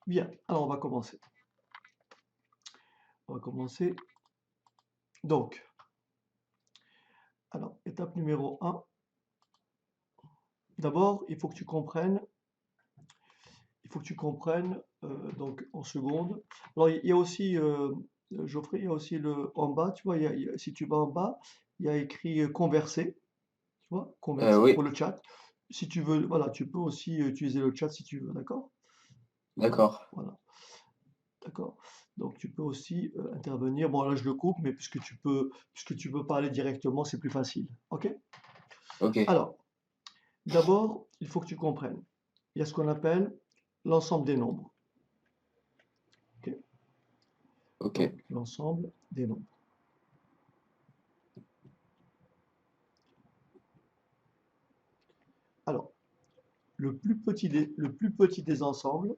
Bien, alors on va commencer. On va commencer. Donc, alors, étape numéro un. D'abord, il faut que tu comprennes, donc en seconde. Alors, il y a aussi, Geoffrey, il y a aussi en bas, tu vois, si tu vas en bas, il y a écrit converser, tu vois, converser Oui, pour le chat. Si tu veux, voilà, tu peux aussi utiliser le chat si tu veux, d'accord? d'accord. Voilà, d'accord. Donc, tu peux aussi intervenir. Bon, là, je le coupe, mais puisque tu peux parler directement, c'est plus facile. OK? Ok, Alors, d'abord, il faut que tu comprennes. Il y a ce qu'on appelle l'ensemble des nombres. Ok. ok. Donc, l'ensemble des nombres. Alors, le plus petit des ensembles,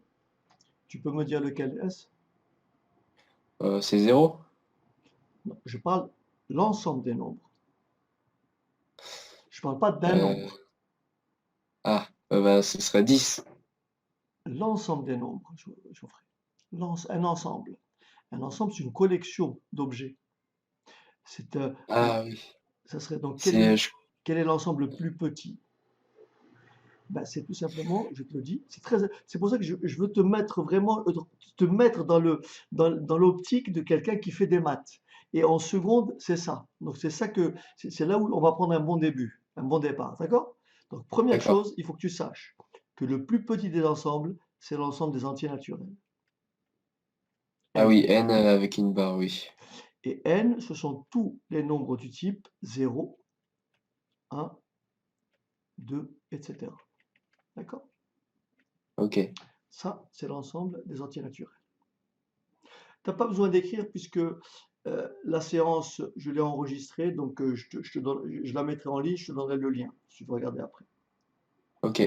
tu peux me dire lequel est-ce? C'est zéro? Non, je parle l'ensemble des nombres. Je ne parle pas d'un Euh, nombre. bah, ce serait 10. L'ensemble des nombres, Geoffrey. Un ensemble. Un ensemble, c'est une collection d'objets. C'est, Ah oui. ça serait donc C'est, je- quel est l'ensemble le plus petit? Ben, c'est tout simplement, je te le dis, c'est pour ça que je veux te mettre vraiment, te mettre dans l'optique de quelqu'un qui fait des maths. Et en seconde, c'est ça. Donc c'est là où on va prendre un bon début, un bon départ, d'accord? Donc première D'accord. chose, il faut que tu saches que le plus petit des ensembles, c'est l'ensemble des entiers naturels, Ah n. oui, n avec une barre, oui. Et n, ce sont tous les nombres du type 0, 1, 2, etc. D'accord? Ok. Ça, c'est l'ensemble des entiers naturels. T'as pas besoin d'écrire puisque la séance, je l'ai enregistrée, donc je la mettrai en ligne, je te donnerai le lien, si tu veux regarder après. Ok.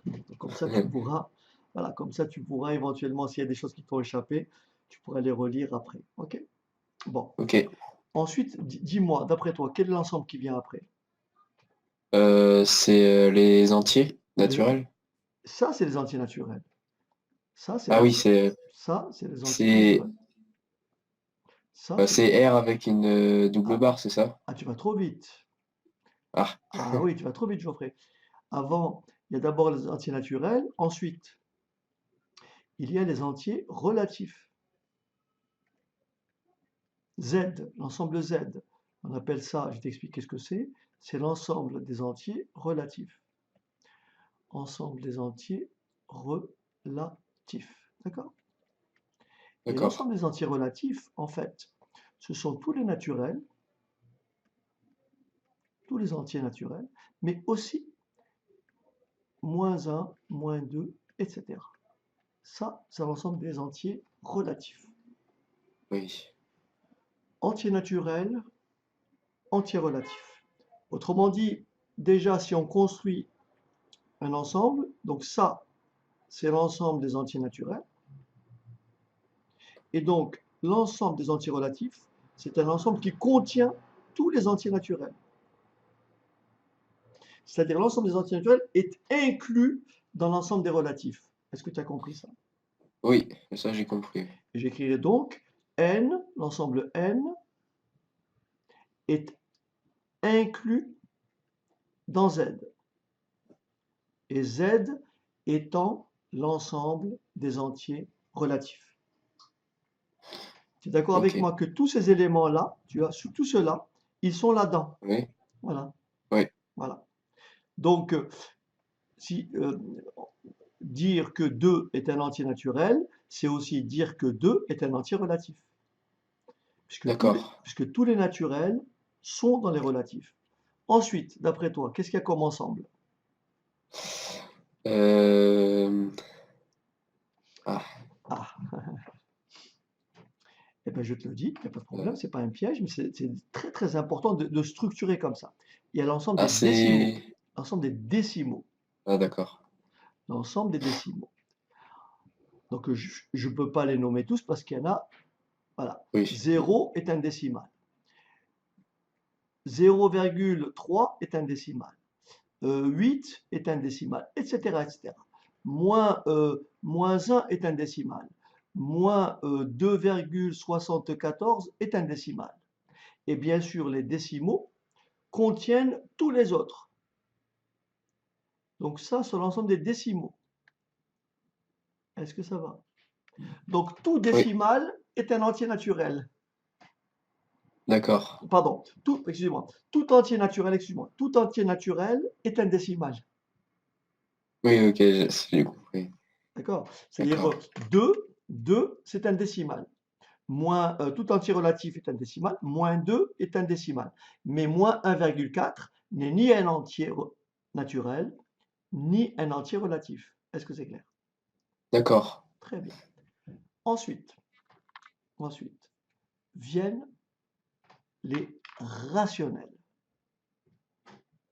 Donc, comme ça, tu pourras, voilà, comme ça, tu pourras éventuellement, s'il y a des choses qui t'ont échappé, tu pourras les relire après. OK? Bon. Ok. Ensuite, dis-moi, d'après toi, quel est l'ensemble qui vient après? C'est les entiers Les- naturels? Ça, c'est les entiers naturels. Ça, c'est Ah oui, ça, c'est les entiers c'est, naturels. Ça, c'est les... c'est R avec une double Ah, barre, c'est ça? tu vas trop vite. Ah, Ah oui, tu vas trop vite, Geoffrey. Avant, il y a d'abord les entiers naturels, ensuite, il y a les entiers relatifs. Z, l'ensemble Z, on appelle ça, je t'explique ce que c'est l'ensemble des entiers relatifs. Ensemble des entiers relatifs. D'accord? Et d'accord. l'ensemble des entiers relatifs, en fait, ce sont tous les naturels, tous les entiers naturels, mais aussi moins un, moins 2, etc. Ça, c'est l'ensemble des entiers relatifs. Oui. Entier naturel, entier relatif. Autrement dit, déjà, si on construit un ensemble, donc ça, c'est l'ensemble des entiers naturels, et donc l'ensemble des entiers relatifs, c'est un ensemble qui contient tous les entiers naturels. C'est-à-dire l'ensemble des entiers naturels est inclus dans l'ensemble des relatifs. Est-ce que tu as compris ça? Oui, ça j'ai compris. Et j'écrirai donc n, l'ensemble n, est inclus dans z, et z étant l'ensemble des entiers relatifs. Tu es d'accord Ok. avec moi que tous ces éléments-là, tu as tout cela, ils sont là-dedans. Oui, Voilà, oui. voilà. Donc, si dire que 2 est un entier naturel, c'est aussi dire que 2 est un entier relatif, D'accord. puisque tous les naturels sont dans les relatifs. Ensuite, d'après toi, qu'est-ce qu'il y a comme ensemble? Euh, ah, Ah, eh bien, je te le dis, il n'y a pas de problème, euh, c'est pas un piège, mais c'est très très important de structurer comme ça. Il y a l'ensemble des décimaux, c'est... l'ensemble des décimaux, Ah, d'accord. l'ensemble des décimaux. Donc, je ne peux pas les nommer tous parce qu'il y en a, voilà. Oui, 0 est un décimal. 0,3 est un décimal. 8 est un décimal, etc., etc. Moins 1 est un décimal. Moins 2,74 est un décimal. Et bien sûr, les décimaux contiennent tous les autres. Donc ça, c'est l'ensemble des décimaux. Est-ce que ça va? Donc tout Oui, décimal est un entier naturel. d'accord. Pardon, excusez-moi, tout entier naturel, excusez-moi, tout entier naturel est un décimal. Oui, ok, j'ai compris. D'accord? C'est-à-dire D'accord. 2, c'est un décimal. Tout entier relatif est un décimal, moins 2 est un décimal. Mais moins 1,4 n'est ni un entier naturel, ni un entier relatif. Est-ce que c'est clair? D'accord. Très bien. Ensuite, ensuite viennent les rationnels.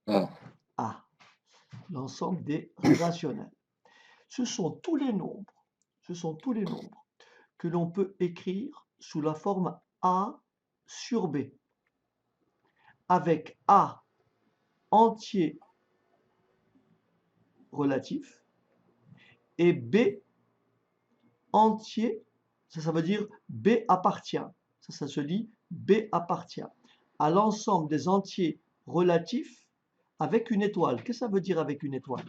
Ah, A, l'ensemble des rationnels. Ce sont tous les nombres, ce sont tous les nombres que l'on peut écrire sous la forme A sur B, avec A entier relatif et B entier, ça veut dire B appartient, ça se lit B appartient à l'ensemble des entiers relatifs avec une étoile. Qu'est-ce que ça veut dire avec une étoile?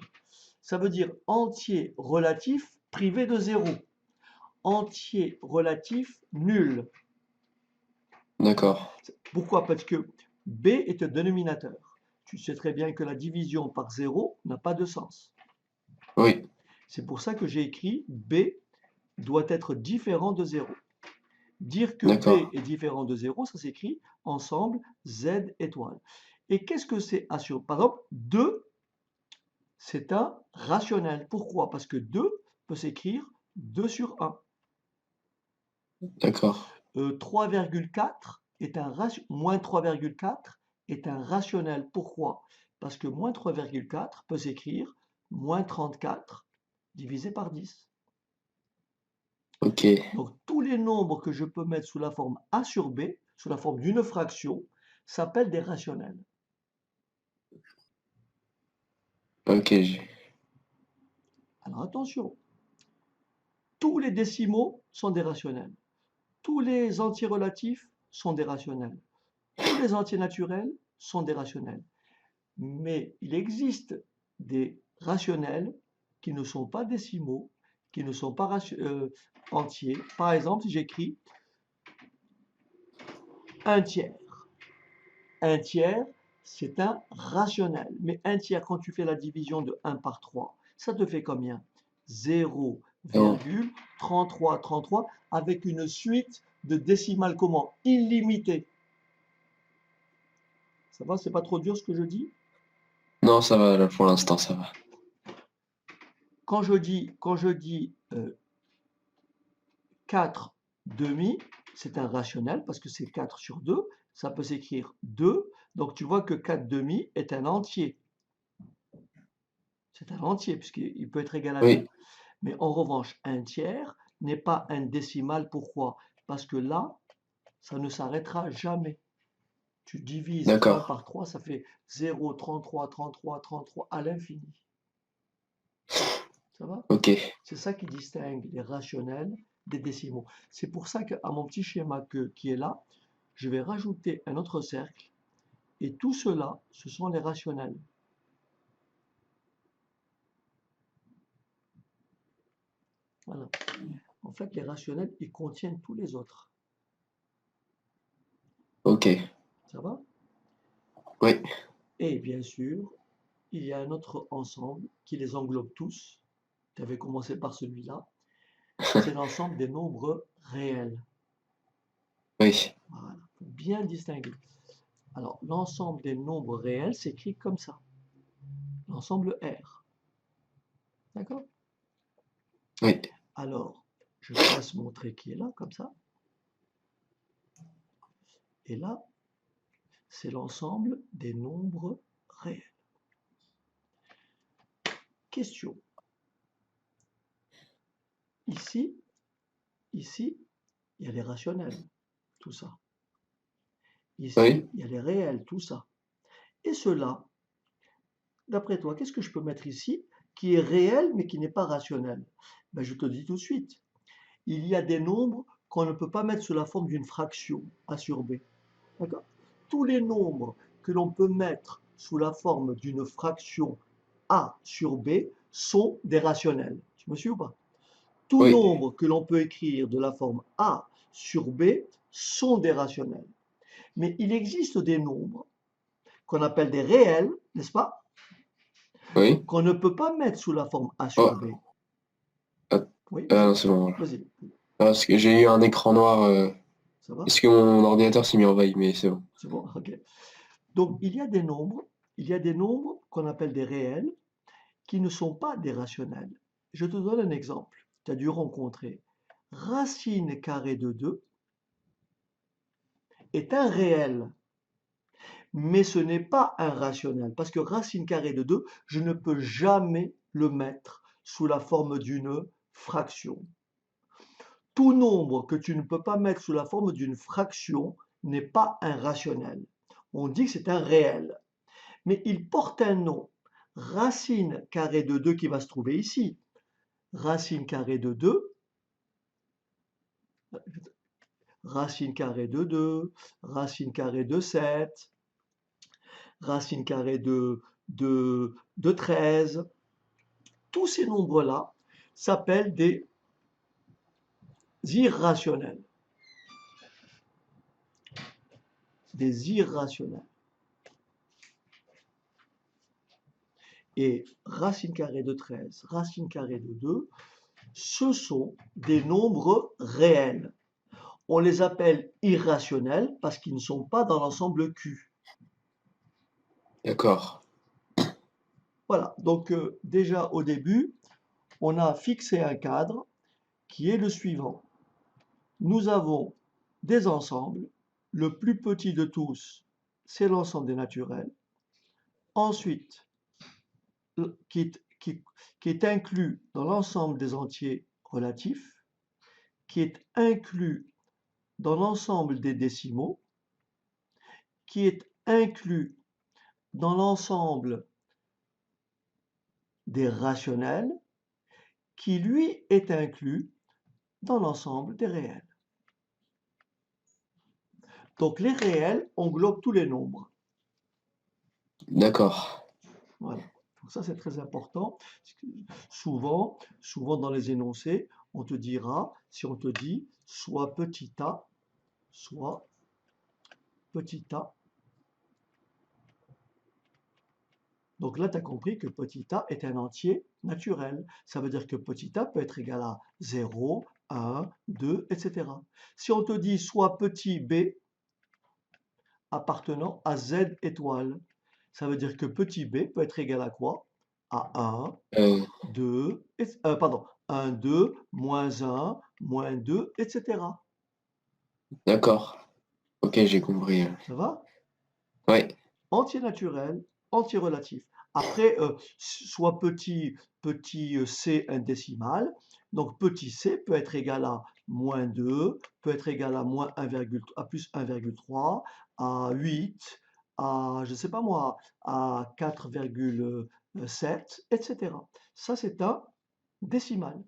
Ça veut dire entier relatif privé de 0, entier relatif nul. d'accord. Pourquoi? Parce que B est un dénominateur. Tu sais très bien que la division par 0 n'a pas de sens. Oui, C'est pour ça que j'ai écrit B doit être différent de 0. Dire que B d'accord. est différent de 0, ça s'écrit ensemble Z étoile. Et qu'est-ce que c'est A sur... Par exemple, 2, c'est un rationnel. Pourquoi? Parce que 2 peut s'écrire 2 sur 1. D'accord. 3,4 est moins 3,4 est un rationnel. Pourquoi? Parce que moins 3,4 peut s'écrire moins 34 divisé par 10. Ok. Donc tous les nombres que je peux mettre sous la forme A sur B, sous la forme d'une fraction, s'appellent des rationnels. Ok. Alors attention, tous les décimaux sont des rationnels. Tous les entiers relatifs sont des rationnels. Tous les entiers naturels sont des rationnels. Mais il existe des rationnels qui ne sont pas décimaux, qui ne sont pas entiers. Par exemple, si j'écris un tiers. Un tiers, c'est un rationnel. Mais un tiers, quand tu fais la division de 1 par 3, ça te fait combien? Oh, 0,3333 avec une suite de décimales comment? Illimitée. Ça va, c'est pas trop dur ce que je dis? non, ça va, là, pour l'instant, ça va. Quand je dis 4 demi, c'est un rationnel parce que c'est 4 sur 2, ça peut s'écrire 2. Donc tu vois que 4 demi est un entier. C'est un entier puisqu'il peut être égal à 2. Oui, Mais en revanche, un tiers n'est pas un décimal. Pourquoi? Parce que là, ça ne s'arrêtera jamais. Tu divises 1 d'accord. par 3, ça fait 0,333333 à l'infini. Ça va? Ok. C'est ça qui distingue les rationnels des décimaux. C'est pour ça qu'à mon petit schéma qui est là, je vais rajouter un autre cercle. Et tout cela, ce sont les rationnels. Voilà. En fait, les rationnels, ils contiennent tous les autres. Ok. Ça va? Oui, Et bien sûr, il y a un autre ensemble qui les englobe tous. Tu avais commencé par celui-là. C'est l'ensemble des nombres réels. oui. Voilà. Faut bien distinguer. Alors, l'ensemble des nombres réels s'écrit comme ça. L'ensemble R. D'accord? Oui. Alors, je place mon trait qui est là, comme ça. Et là, c'est l'ensemble des nombres réels. Question. Ici, ici, il y a les rationnels, tout ça. Oui. Ici, il y a les réels, tout ça. Et cela, d'après toi, qu'est-ce que je peux mettre ici qui est réel mais qui n'est pas rationnel? Ben, je te dis tout de suite. Il y a des nombres qu'on ne peut pas mettre sous la forme d'une fraction, A sur B. D'accord? Tous les nombres que l'on peut mettre sous la forme d'une fraction A sur B sont des rationnels. Tu me suis ou pas? Tout Oui, nombre que l'on peut écrire de la forme A sur B sont des rationnels. Mais il existe des nombres qu'on appelle des réels, n'est-ce pas? oui. Qu'on ne peut pas mettre sous la forme A sur B. Oh, ah, Oui, non, vas-y, c'est bon. Voilà. vas-y, Ah, parce que j'ai eu un écran noir. ça va? Est-ce que mon ordinateur s'est mis en veille? Mais c'est bon. C'est bon, ok. Donc il y a des nombres qu'on appelle des réels qui ne sont pas des rationnels. Je te donne un exemple. Tu as dû rencontrer racine carrée de 2 est un réel, mais ce n'est pas un rationnel, parce que racine carrée de 2, je ne peux jamais le mettre sous la forme d'une fraction. Tout nombre que tu ne peux pas mettre sous la forme d'une fraction n'est pas un rationnel. On dit que c'est un réel, mais il porte un nom. Racine carrée de 2 qui va se trouver ici. Racine carrée de 2, racine carrée de 2, racine carrée de 7, racine carrée de 13. Tous ces nombres-là s'appellent des irrationnels. Des irrationnels. Et racine carrée de 13, racine carrée de 2, ce sont des nombres réels. On les appelle irrationnels parce qu'ils ne sont pas dans l'ensemble Q. D'accord. Voilà, donc déjà au début, on a fixé un cadre qui est le suivant. Nous avons des ensembles. Le plus petit de tous, c'est l'ensemble des naturels. Ensuite, qui est, qui est inclus dans l'ensemble des entiers relatifs, qui est inclus dans l'ensemble des décimaux, qui est inclus dans l'ensemble des rationnels, qui lui est inclus dans l'ensemble des réels. Donc les réels englobent tous les nombres. D'accord. Voilà. Donc ça c'est très important. Souvent dans les énoncés, on te dira, si on te dit soit petit a, soit petit a. Donc là, tu as compris que petit a est un entier naturel. Ça veut dire que petit a peut être égal à 0, 1, 2, etc. Si on te dit soit petit b appartenant à z étoile, ça veut dire que petit b peut être égal à quoi? À 1, Euh, 2, pardon, 1, 2, moins 1, moins 2, etc. d'accord. Ok, j'ai compris. Ça va? Ouais, Entier naturel, entier relatif. Après, soit petit c indécimal. Donc petit c peut être égal à moins 2, peut être égal à moins 1, à plus 1,3, à 8, à, je ne sais pas moi, à 4,7, etc. Ça, c'est un décimal.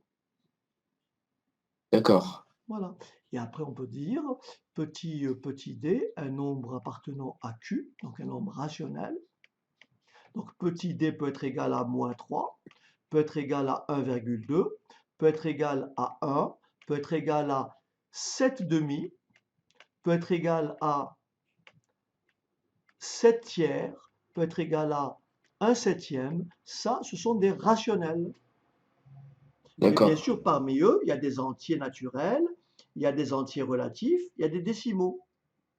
d'accord. Voilà. Et après, on peut dire petit d, un nombre appartenant à Q, donc un nombre rationnel. Donc petit d peut être égal à moins 3, peut être égal à 1,2, peut être égal à 1, peut être égal à 7 demi, peut être égal à 7 tiers, peut être égal à 1 septième. Ça, ce sont des rationnels. Mais bien D'accord. sûr, parmi eux, il y a des entiers naturels, il y a des entiers relatifs, il y a des décimaux.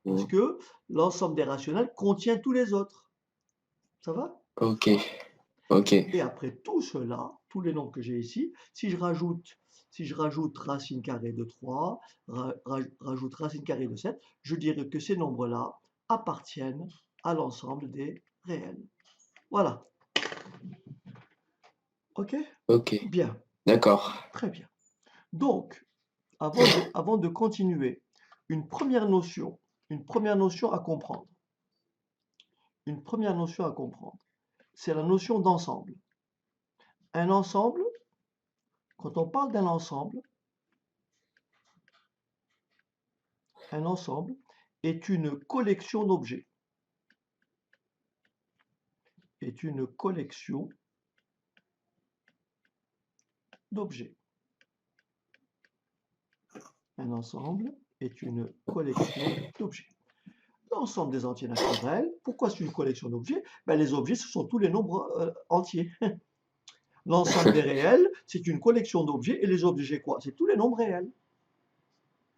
Parce Mm. que l'ensemble des rationnels contient tous les autres. Ça va? Ok, ok. Et après tout cela, tous les nombres que j'ai ici, si je rajoute racine carrée de 3, rajoute racine carrée de 7, je dirais que ces nombres-là appartiennent à l'ensemble des réels. Voilà. OK? Ok, Bien. d'accord. Très bien. Donc, avant de continuer, une première notion, une première notion à comprendre. Une première notion à comprendre, c'est la notion d'ensemble. Un ensemble, quand on parle d'un ensemble, un ensemble est une collection d'objets. Est une collection d'objets. Un ensemble est une collection d'objets. L'ensemble des entiers naturels, pourquoi c'est une collection d'objets? Ben, les objets, ce sont tous les nombres entiers. L'ensemble des réels, c'est une collection d'objets, et les objets quoi? C'est tous les nombres réels.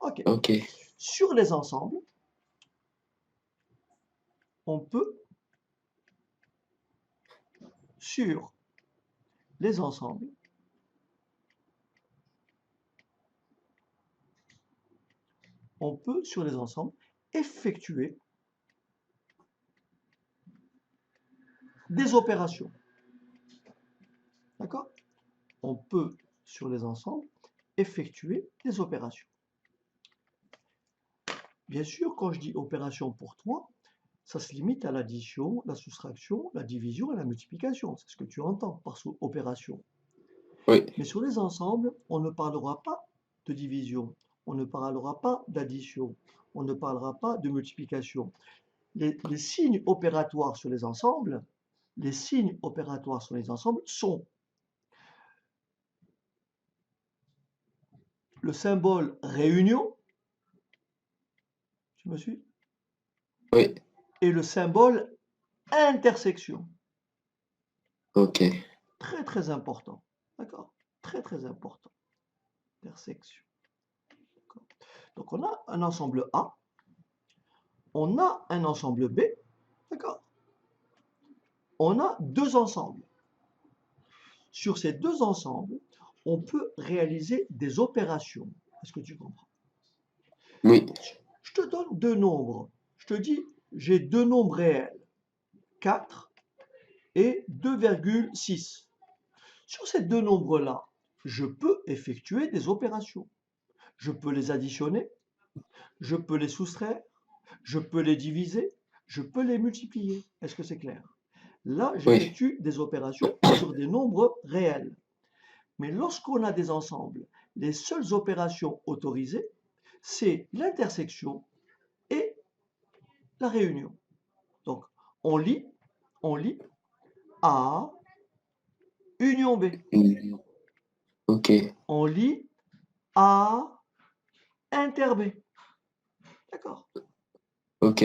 Ok. Ok. Sur les ensembles, on peut, sur les ensembles, on peut, sur les ensembles, effectuer des opérations. D'accord? On peut, sur les ensembles, effectuer des opérations. Bien sûr, quand je dis opération pour toi, ça se limite à l'addition, la soustraction, la division et la multiplication. C'est ce que tu entends par opération. Oui. Mais sur les ensembles, on ne parlera pas de division, on ne parlera pas d'addition, on ne parlera pas de multiplication. Les signes opératoires sur les ensembles, les signes opératoires sur les ensembles sont le symbole réunion, tu me suis? Oui. Et le symbole intersection. Ok. Très très important. D'accord? Très très important. Intersection. Donc on a un ensemble A, on a un ensemble B, d'accord? On a deux ensembles. Sur ces deux ensembles, on peut réaliser des opérations. Est-ce que tu comprends? Oui. Je te donne deux nombres. Je te dis, j'ai deux nombres réels, 4 et 2,6. Sur ces deux nombres-là, je peux effectuer des opérations. Je peux les additionner, je peux les soustraire, je peux les diviser, je peux les multiplier. Est-ce que c'est clair? Là, Oui. j'effectue des opérations sur des nombres réels. Mais lorsqu'on a des ensembles, les seules opérations autorisées, c'est l'intersection et la réunion. Donc, on lit A union B. Ok. On lit A inter B. D'accord? Ok. Ok.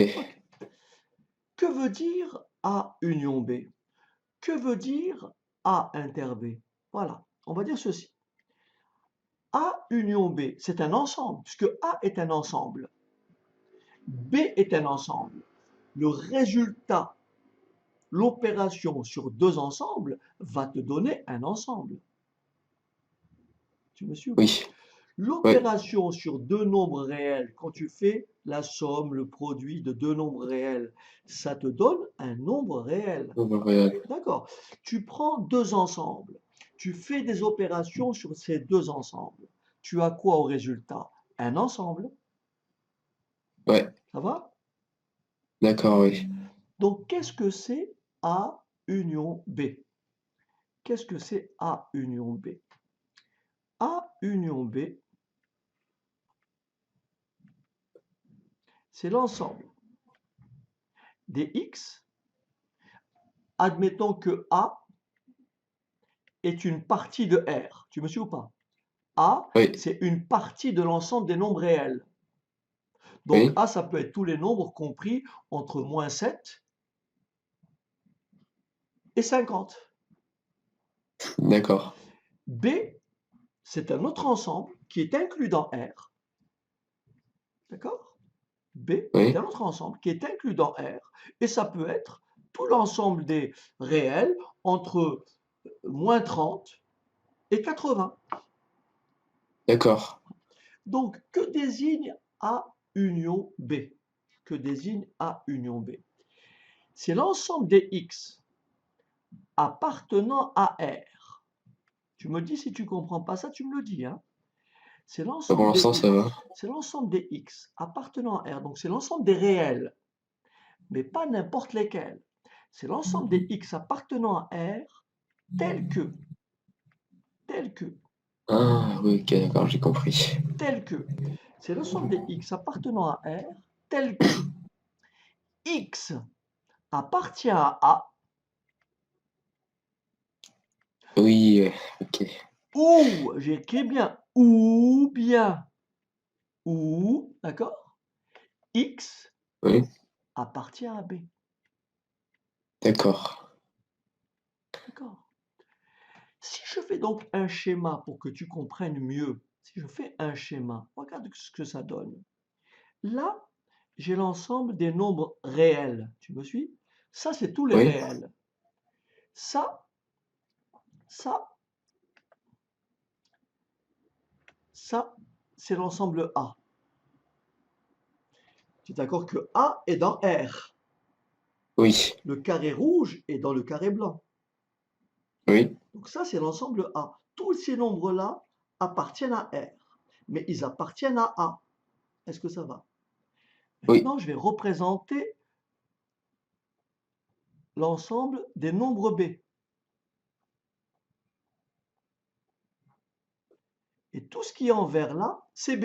Que veut dire A union B? Que veut dire A inter B? Voilà, on va dire ceci. A union B, c'est un ensemble, puisque A est un ensemble. B est un ensemble. Le résultat, l'opération sur deux ensembles, va te donner un ensemble. Tu me suis ou pas? Oui. Oui. L'opération sur deux nombres réels, quand tu fais la somme, le produit de deux nombres réels, ça te donne un nombre réel. Réel. D'accord? Tu prends deux ensembles, tu fais des opérations sur ces deux ensembles. Tu as quoi au résultat? Un ensemble. Ouais. Ça va? D'accord, oui. Donc, qu'est-ce que c'est A union B? Qu'est-ce que c'est A union B? A union B, c'est l'ensemble des X. Admettons que A est une partie de R. Tu me suis ou pas? A, Oui. c'est une partie de l'ensemble des nombres réels. Donc Oui. A, ça peut être tous les nombres compris entre moins 7 et 50. D'accord. B, c'est un autre ensemble qui est inclus dans R. D'accord? B est Oui. un autre ensemble qui est inclus dans R. Et ça peut être tout l'ensemble des réels entre moins 30 et 80. D'accord. Donc, que désigne A union B? Que désigne A union B? C'est l'ensemble des X appartenant à R. Tu me dis si tu ne comprends pas ça, tu me le dis. Hein? C'est Pour l'ensemble des l'instant, ça X. va. C'est l'ensemble des X appartenant à R. Donc, c'est l'ensemble des réels, mais pas n'importe lesquels. C'est l'ensemble des X appartenant à R tels que tel que, Ah, oui, ok, d'accord, j'ai compris. tel que. C'est l'ensemble des x appartenant à R, tel que x appartient à A, Oui, ok. ou, j'ai écrit bien, ou bien, ou, d'accord, x Oui, appartient à B. d'accord. D'accord. Si je fais donc un schéma pour que tu comprennes mieux, si je fais un schéma, regarde ce que ça donne. Là, j'ai l'ensemble des nombres réels. Tu me suis? Ça, c'est tous les Oui, réels. Ça, ça, ça, c'est l'ensemble A. Tu es d'accord que A est dans R. oui, Le carré rouge est dans le carré blanc. oui, Donc ça, c'est l'ensemble A. Tous ces nombres-là appartiennent à R, mais ils appartiennent à A. Est-ce que ça va? oui. Maintenant, je vais représenter l'ensemble des nombres B. Et tout ce qui est en vert là, c'est B.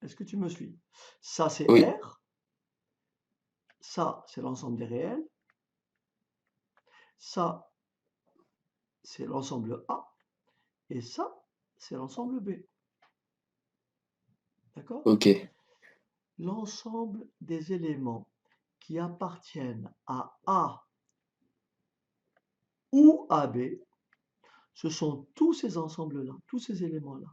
Est-ce que tu me suis? Ça, c'est Oui, R. Ça, c'est l'ensemble des réels. Ça, c'est l'ensemble A. Et ça, c'est l'ensemble B. D'accord? ok. L'ensemble des éléments qui appartiennent à A ou à B, ce sont tous ces ensembles-là, tous ces éléments-là.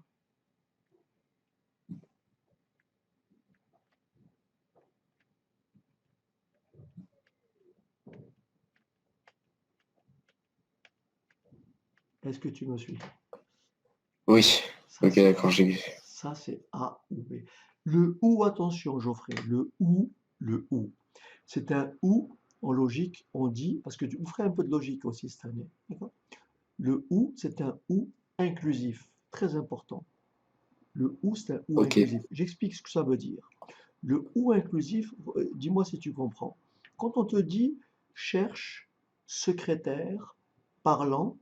Est-ce que tu me suis? Oui, Ça, ok, c'est d'accord, j'ai vu. ça, c'est A ou B. Le OU, attention, Geoffrey, le OU. C'est un OU en logique, on dit, parce que vous ferez un peu de logique aussi cette année. Le OU, c'est un OU inclusif, très important. Le OU, c'est un OU Ok. inclusif. J'explique ce que ça veut dire. Le OU inclusif, dis-moi si tu comprends. Quand on te dit cherche secrétaire parlant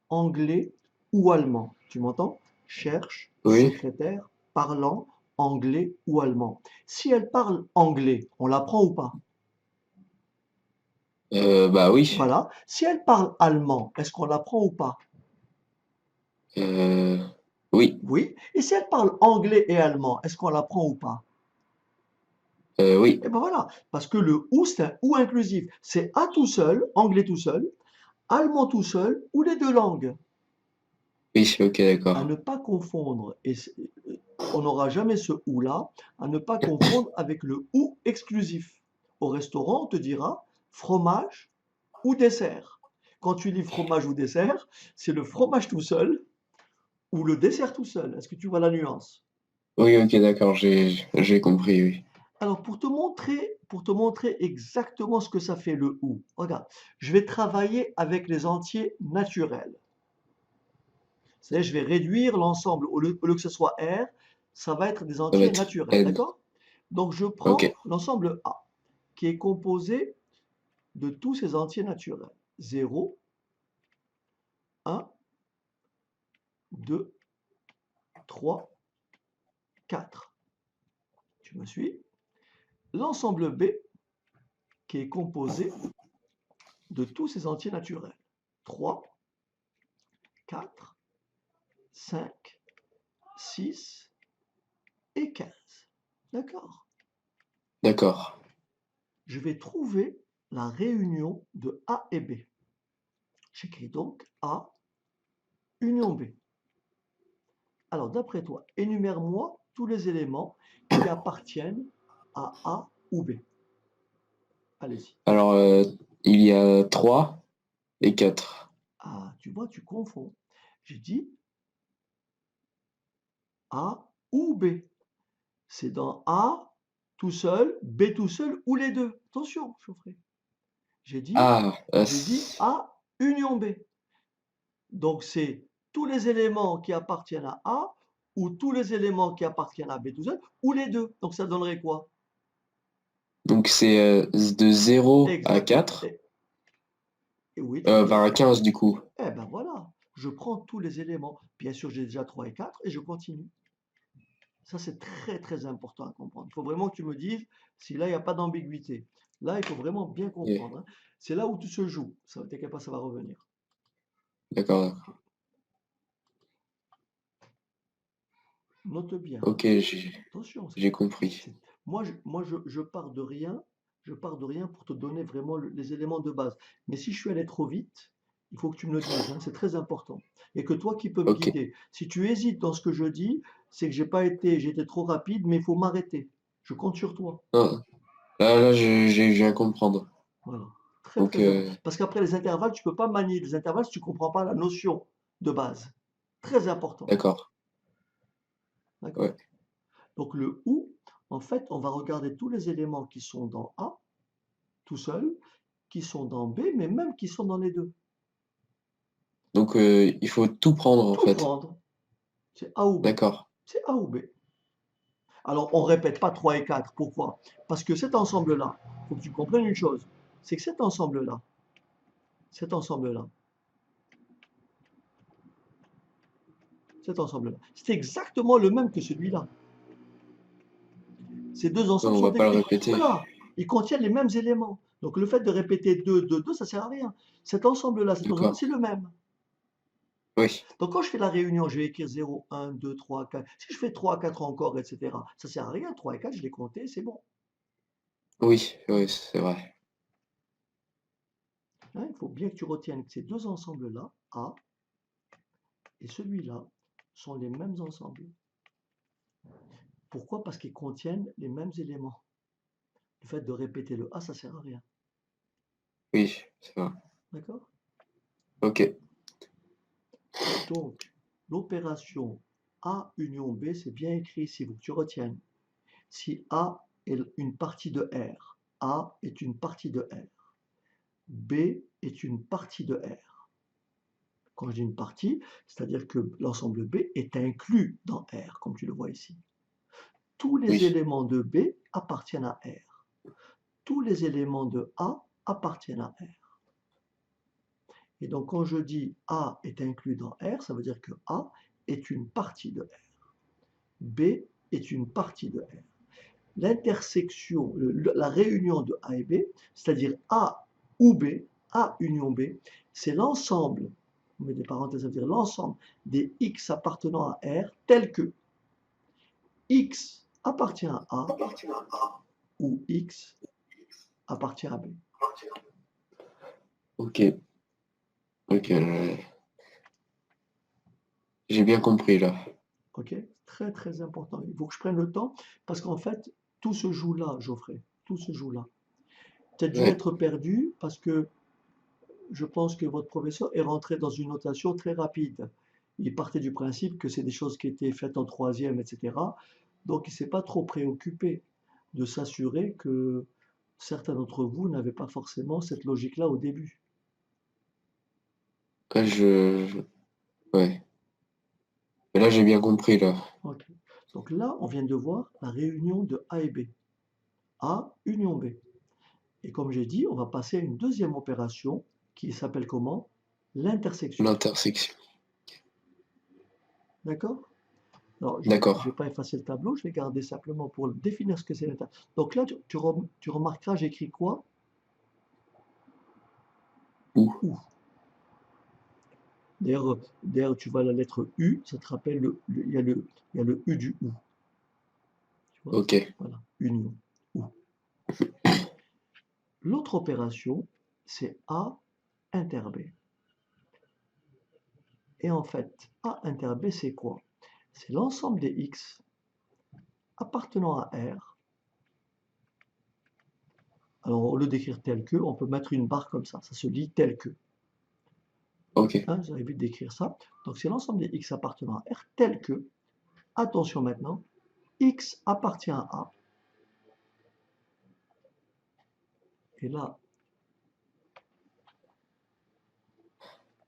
anglais ou allemand, tu m'entends? Cherche Oui, secrétaire parlant anglais ou allemand. Si elle parle anglais, on la prend ou pas? bah oui. Voilà. Si elle parle allemand, est-ce qu'on la prend ou pas? Euh, oui, Oui. Et si elle parle anglais et allemand, est-ce qu'on la prend ou pas? oui. Et ben voilà, parce que le ou, c'est un ou inclusif. C'est A tout seul, anglais tout seul, allemand tout seul, ou les deux langues. Oui, ok, À d'accord. ne pas confondre, et on n'aura jamais ce ou-là, à ne pas confondre avec le ou exclusif. Au restaurant, on te dira fromage ou dessert. Quand tu lis fromage ou dessert, c'est le fromage tout seul ou le dessert tout seul. Est-ce que tu vois la nuance? Oui, ok, d'accord, j'ai compris, oui. Alors, pour te montrer exactement ce que ça fait le ou, regarde, je vais travailler avec les entiers naturels. C'est-à-dire, je vais réduire l'ensemble, au lieu que ce soit R, ça va être des Ça va entiers être naturels, N. d'accord? Donc, je Ok, prends l'ensemble A, qui est composé de tous ces entiers naturels. 0, 1, 2, 3, 4. Tu me suis? L'ensemble B, qui est composé de tous ces entiers naturels. 3, 4, 5, 6 et 15. D'accord? d'accord. Je vais trouver la réunion de A et B. J'écris donc A, union B. Alors, d'après toi, énumère-moi tous les éléments qui appartiennent à A ou B. Allez-y. Alors, il y a 3 et 4. Ah, tu vois, tu confonds. J'ai dit A ou B. C'est dans A tout seul, B tout seul ou les deux. Attention, Geoffrey. J'ai dit, Ah, j'ai dit A, union B. Donc, c'est tous les éléments qui appartiennent à A ou tous les éléments qui appartiennent à B tout seul ou les deux. Donc, ça donnerait quoi? donc c'est de 0 à Exact. 4. Et oui, très bien. Enfin, à 15 du coup. Eh ben voilà. je prends tous les éléments. Bien sûr, j'ai déjà 3 et 4 et je continue. Ça, c'est très, très important à comprendre. Il faut vraiment que tu me dises si là, il n'y a pas d'ambiguïté. Là, il faut vraiment bien Ok. comprendre, hein. C'est là où tout se joue. Ça, t'inquiète pas, ça va revenir. D'accord. Note bien, hein. Ok, Attention, j'ai compris. je pars de rien, je pars de rien pour te donner vraiment les éléments de base. Mais si je suis allé trop vite, il faut que tu me le dises, hein, c'est très important. Et que toi qui peux me Ok. guider. Si tu hésites dans ce que je dis, c'est que j'ai été trop rapide, mais il faut m'arrêter. Je compte sur toi. Non, là, je viens comprendre. Voilà. Très Donc, très important. Parce qu'après les intervalles, tu peux pas manier les intervalles si tu comprends pas la notion de base. Très important. d'accord. D'accord? Ouais. Donc le ou, en fait, on va regarder tous les éléments qui sont dans A, tout seul, qui sont dans B, mais même qui sont dans les deux. Donc, il faut tout prendre, en Tout fait. prendre, c'est A ou B. D'accord. C'est A ou B. Alors, on ne répète pas 3 et 4. Pourquoi? Parce que cet ensemble-là, il faut que tu comprennes une chose, c'est que cet ensemble-là, cet ensemble-là, c'est exactement le même que celui-là. Ces deux ensembles On sont va pas le écrits. répéter. Voilà, ils contiennent les mêmes éléments. Donc le fait de répéter 2, 2, 2, ça ne sert à rien. Cet ensemble-là, D'accord. c'est le même. Oui. Donc quand je fais la réunion, je vais écrire 0, 1, 2, 3, 4. Si je fais 3, 4 encore, etc., ça ne sert à rien. 3 et 4, je les comptais, c'est bon. Oui, oui, c'est vrai. Hein, il faut bien que tu retiennes que ces deux ensembles-là, A et celui-là, sont les mêmes ensembles. Pourquoi? Parce qu'ils contiennent les mêmes éléments. Le fait de répéter le A, ça ne sert à rien. Oui, c'est vrai. D'accord? Ok. Donc, l'opération A union B, c'est bien écrit ici, il faut que tu retiennes. Si A est une partie de R, A est une partie de R, B est une partie de R. Quand je dis une partie, c'est-à-dire que l'ensemble B est inclus dans R, comme tu le vois ici. Tous les Oui. éléments de B appartiennent à R. Tous les éléments de A appartiennent à R. Et donc quand je dis A est inclus dans R, ça veut dire que A est une partie de R. B est une partie de R. L'intersection, la réunion de A et B, c'est-à-dire A ou B, A union B, c'est l'ensemble, on met des parenthèses, ça veut dire l'ensemble des X appartenant à R tels que X appartient à A ou X appartient à B. Ok. Ok. J'ai bien compris, là. Ok? Très très important. Il faut que je prenne le temps parce qu'en fait, tout se joue là, Geoffrey. Tout se joue là. Tu as dû Ouais. être perdu parce que je pense que votre professeur est rentré dans une notation très rapide. Il partait du principe que c'est des choses qui étaient faites en troisième, etc. Donc il ne s'est pas trop préoccupé de s'assurer que certains d'entre vous n'avaient pas forcément cette logique-là au début. Ouais, ouais. Mais là, j'ai bien compris, là. Ok. Donc là, on vient de voir la réunion de A et B. A, union B. Et comme j'ai dit, on va passer à une deuxième opération qui s'appelle comment? L'intersection. L'intersection. D'accord? Alors, je ne vais D'accord. pas effacer le tableau, je vais garder simplement pour définir ce que c'est l'intersection. Donc là, tu remarqueras, j'écris quoi? Où? Ou. D'ailleurs, tu vois la lettre U, ça te rappelle, il y a le U du ou. Tu vois? Ok. Voilà, union. Ou. L'autre opération, c'est A inter B. Et en fait, A inter B, c'est quoi? C'est l'ensemble des X appartenant à R. Alors, au lieu d'écrire tel que, on peut mettre une barre comme ça se lit tel que. Ok. Hein, ça évite d'écrire ça. Donc, c'est l'ensemble des X appartenant à R tel que, attention maintenant, X appartient à A. Et là,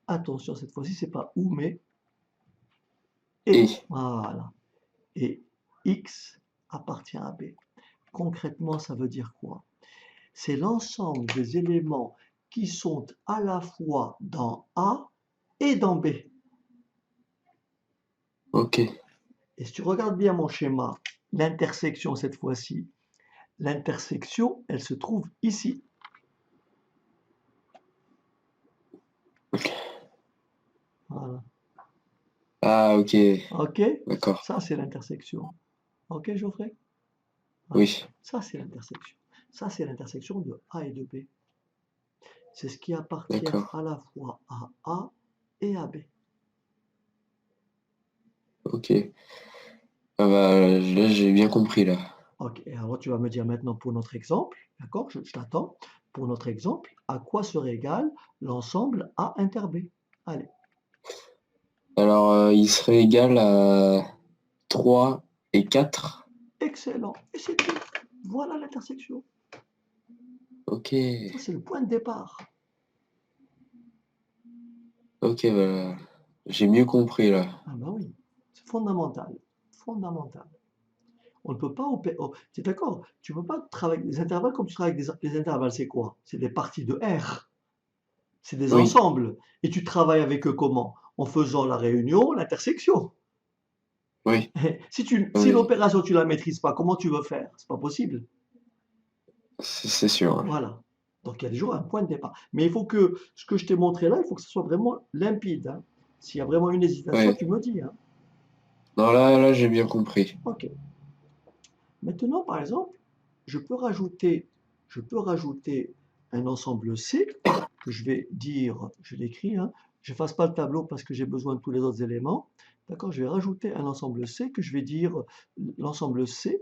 attention, cette fois-ci, c'est pas ou, mais et. Et. Voilà. Et X appartient à B. Concrètement, ça veut dire quoi? C'est l'ensemble des éléments qui sont à la fois dans A et dans B. Ok. Et si tu regardes bien mon schéma, l'intersection cette fois-ci, l'intersection, elle se trouve ici. Voilà. Ah, ok. OK? D'accord. Ça, c'est l'intersection. OK, Geoffrey? Voilà. Oui. Ça, c'est l'intersection. Ça, c'est l'intersection de A et de B. C'est ce qui appartient D'accord. à la fois à A et à B. Ok. Ah bah, là, j'ai bien compris, là. OK. Et alors, tu vas me dire maintenant pour notre exemple, d'accord? Je t'attends. Pour notre exemple, à quoi serait égal l'ensemble A inter B? Allez, Alors, il serait égal à 3 et 4. excellent. Et c'est tout. Voilà l'intersection. Ok. Ça, c'est le point de départ. Ok, bah, j'ai mieux compris, là. Ah ben oui, c'est fondamental. Fondamental. On ne peut pas opérer. Oh, tu es d'accord? Tu ne peux pas travailler les intervalles comme tu travailles avec des intervalles, c'est quoi? C'est des parties de R. C'est des Oui. ensembles. Et tu travailles avec eux comment? En faisant la réunion, l'intersection. Oui. Si Oui. l'opération, tu la maîtrises pas, comment tu veux faire? C'est pas possible. C'est sûr, hein. Voilà. Donc il y a toujours un point de départ. Mais il faut que ce que je t'ai montré là, il faut que ce soit vraiment limpide, hein. S'il y a vraiment une hésitation, Ouais. tu me dis, hein. Non, là, j'ai bien compris. OK. Maintenant, par exemple, je peux rajouter un ensemble C que je vais dire, je l'écris, hein, je ne fasse pas le tableau parce que j'ai besoin de tous les autres éléments. D'accord? Je vais rajouter un ensemble C que je vais dire, l'ensemble C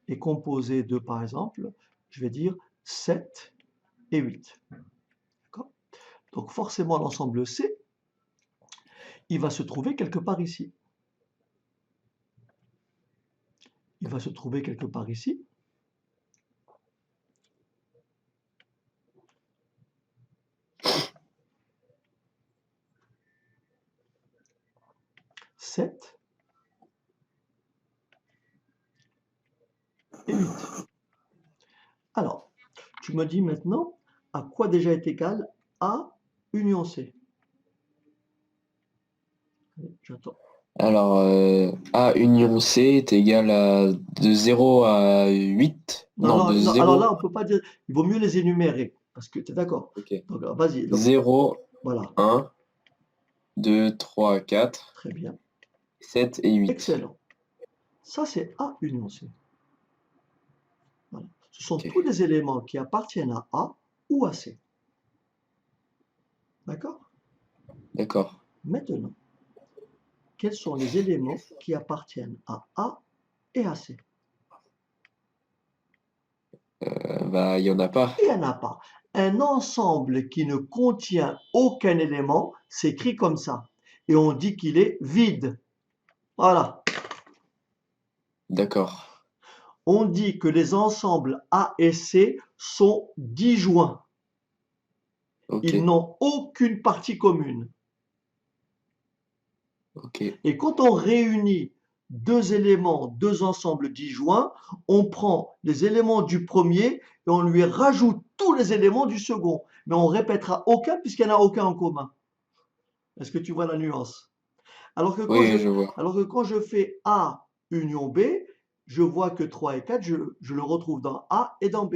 est composé de, par exemple, je vais dire 7 et 8. D'accord? Donc forcément, l'ensemble C, il va se trouver quelque part ici. Il va se trouver quelque part ici. Sept et 8. Alors, tu me dis maintenant à quoi déjà est égal A union C. Allez, j'attends. Alors, A union C est égal à de 0 à 8. Non, Non, non, de non, alors là, 0. on peut pas dire. Il vaut mieux les énumérer. Parce que tu es d'accord. Ok. Donc, vas-y. Donc, 0, voilà. 1, 2, 3, 4, Très bien. 7 et 8. Excellent. Ça, c'est A union C. Voilà. Ce sont Ok. tous les éléments qui appartiennent à A ou à C. D'accord? D'accord. Maintenant, quels sont les éléments qui appartiennent à A et à C? Bah, il y en a pas. Il n'y en a pas. Un ensemble qui ne contient aucun élément s'écrit comme ça. Et on dit qu'il est vide. Voilà. D'accord. On dit que les ensembles A et C sont disjoints. Ok. Ils n'ont aucune partie commune. Ok. Et quand on réunit deux éléments, deux ensembles disjoints, on prend les éléments du premier et on lui rajoute tous les éléments du second. Mais on répétera aucun puisqu'il n'y en a aucun en commun. Est-ce que tu vois la nuance? Alors que quand je, Oui, je vois. alors que quand je fais A union B, je vois que 3 et 4, je le retrouve dans A et dans B.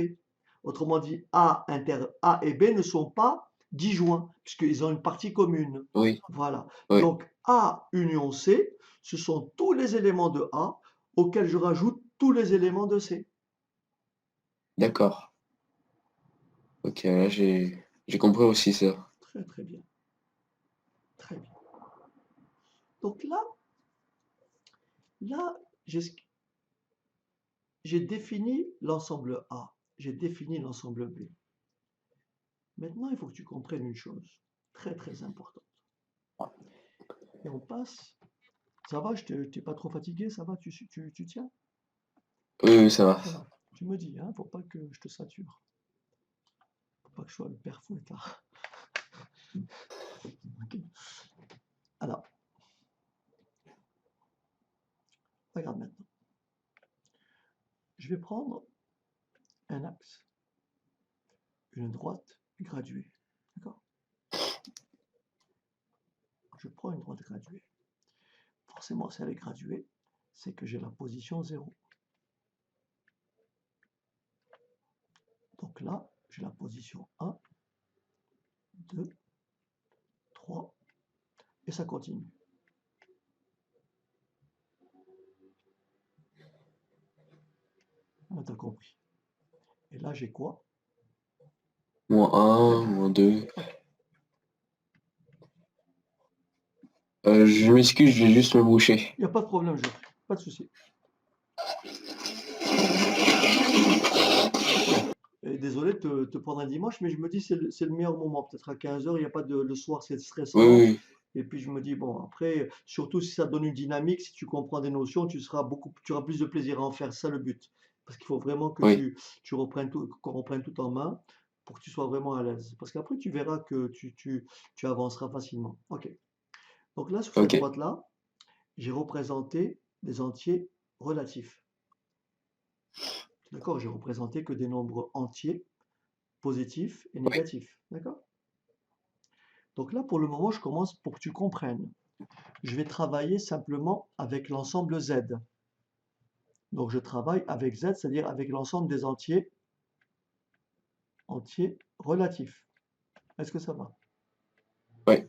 Autrement dit, A et B ne sont pas disjoints, puisqu'ils ont une partie commune. Oui. Voilà. Oui. Donc A union C, ce sont tous les éléments de A auxquels je rajoute tous les éléments de C. D'accord. Ok, là, j'ai compris aussi ça. Très très bien. Très bien. Donc là, j'ai défini l'ensemble A, j'ai défini l'ensemble B. Maintenant, il faut que tu comprennes une chose très très importante. Et on passe. Ça va, je t'ai pas trop fatigué, ça va, tu tiens? Oui, oui, ça va. Ça va. Tu me dis, hein, faut pas que je te sature. Faut pas que je sois le père fouettard. Ok. Alors, regarde maintenant. Je vais prendre un axe, une droite graduée. D'accord? Je prends une droite graduée. forcément, si elle est graduée, c'est que j'ai la position 0. Donc là, j'ai la position 1, 2, 3, et ça continue. On a compris. Et là, j'ai quoi? Moins 1, moins 2. Je m'excuse, je vais juste me boucher. Il n'y a pas de problème, Geoffrey. Pas de souci. Et désolé de te prendre un dimanche, mais je me dis c'est le meilleur moment. Peut-être à 15 heures, il n'y a pas de le soir, c'est Oui, stressant. oui, Et puis je me dis, bon, après, surtout si ça donne une dynamique, si tu comprends des notions, tu auras plus de plaisir à en faire. C'est ça le but. Parce qu'il faut vraiment que oui. tu reprennes tout, qu'on reprenne tout en main pour que tu sois vraiment à l'aise. Parce qu'après, tu verras que tu avanceras facilement. OK. Donc là, sur cette Ok, boîte-là, j'ai représenté des entiers relatifs. D'accord? J'ai représenté que des nombres entiers, positifs et oui, négatifs. D'accord? Donc là, pour le moment, je commence pour que tu comprennes. Je vais travailler simplement avec l'ensemble Z. Donc je travaille avec Z, c'est-à-dire avec l'ensemble des entiers relatifs. Est-ce que ça va? oui.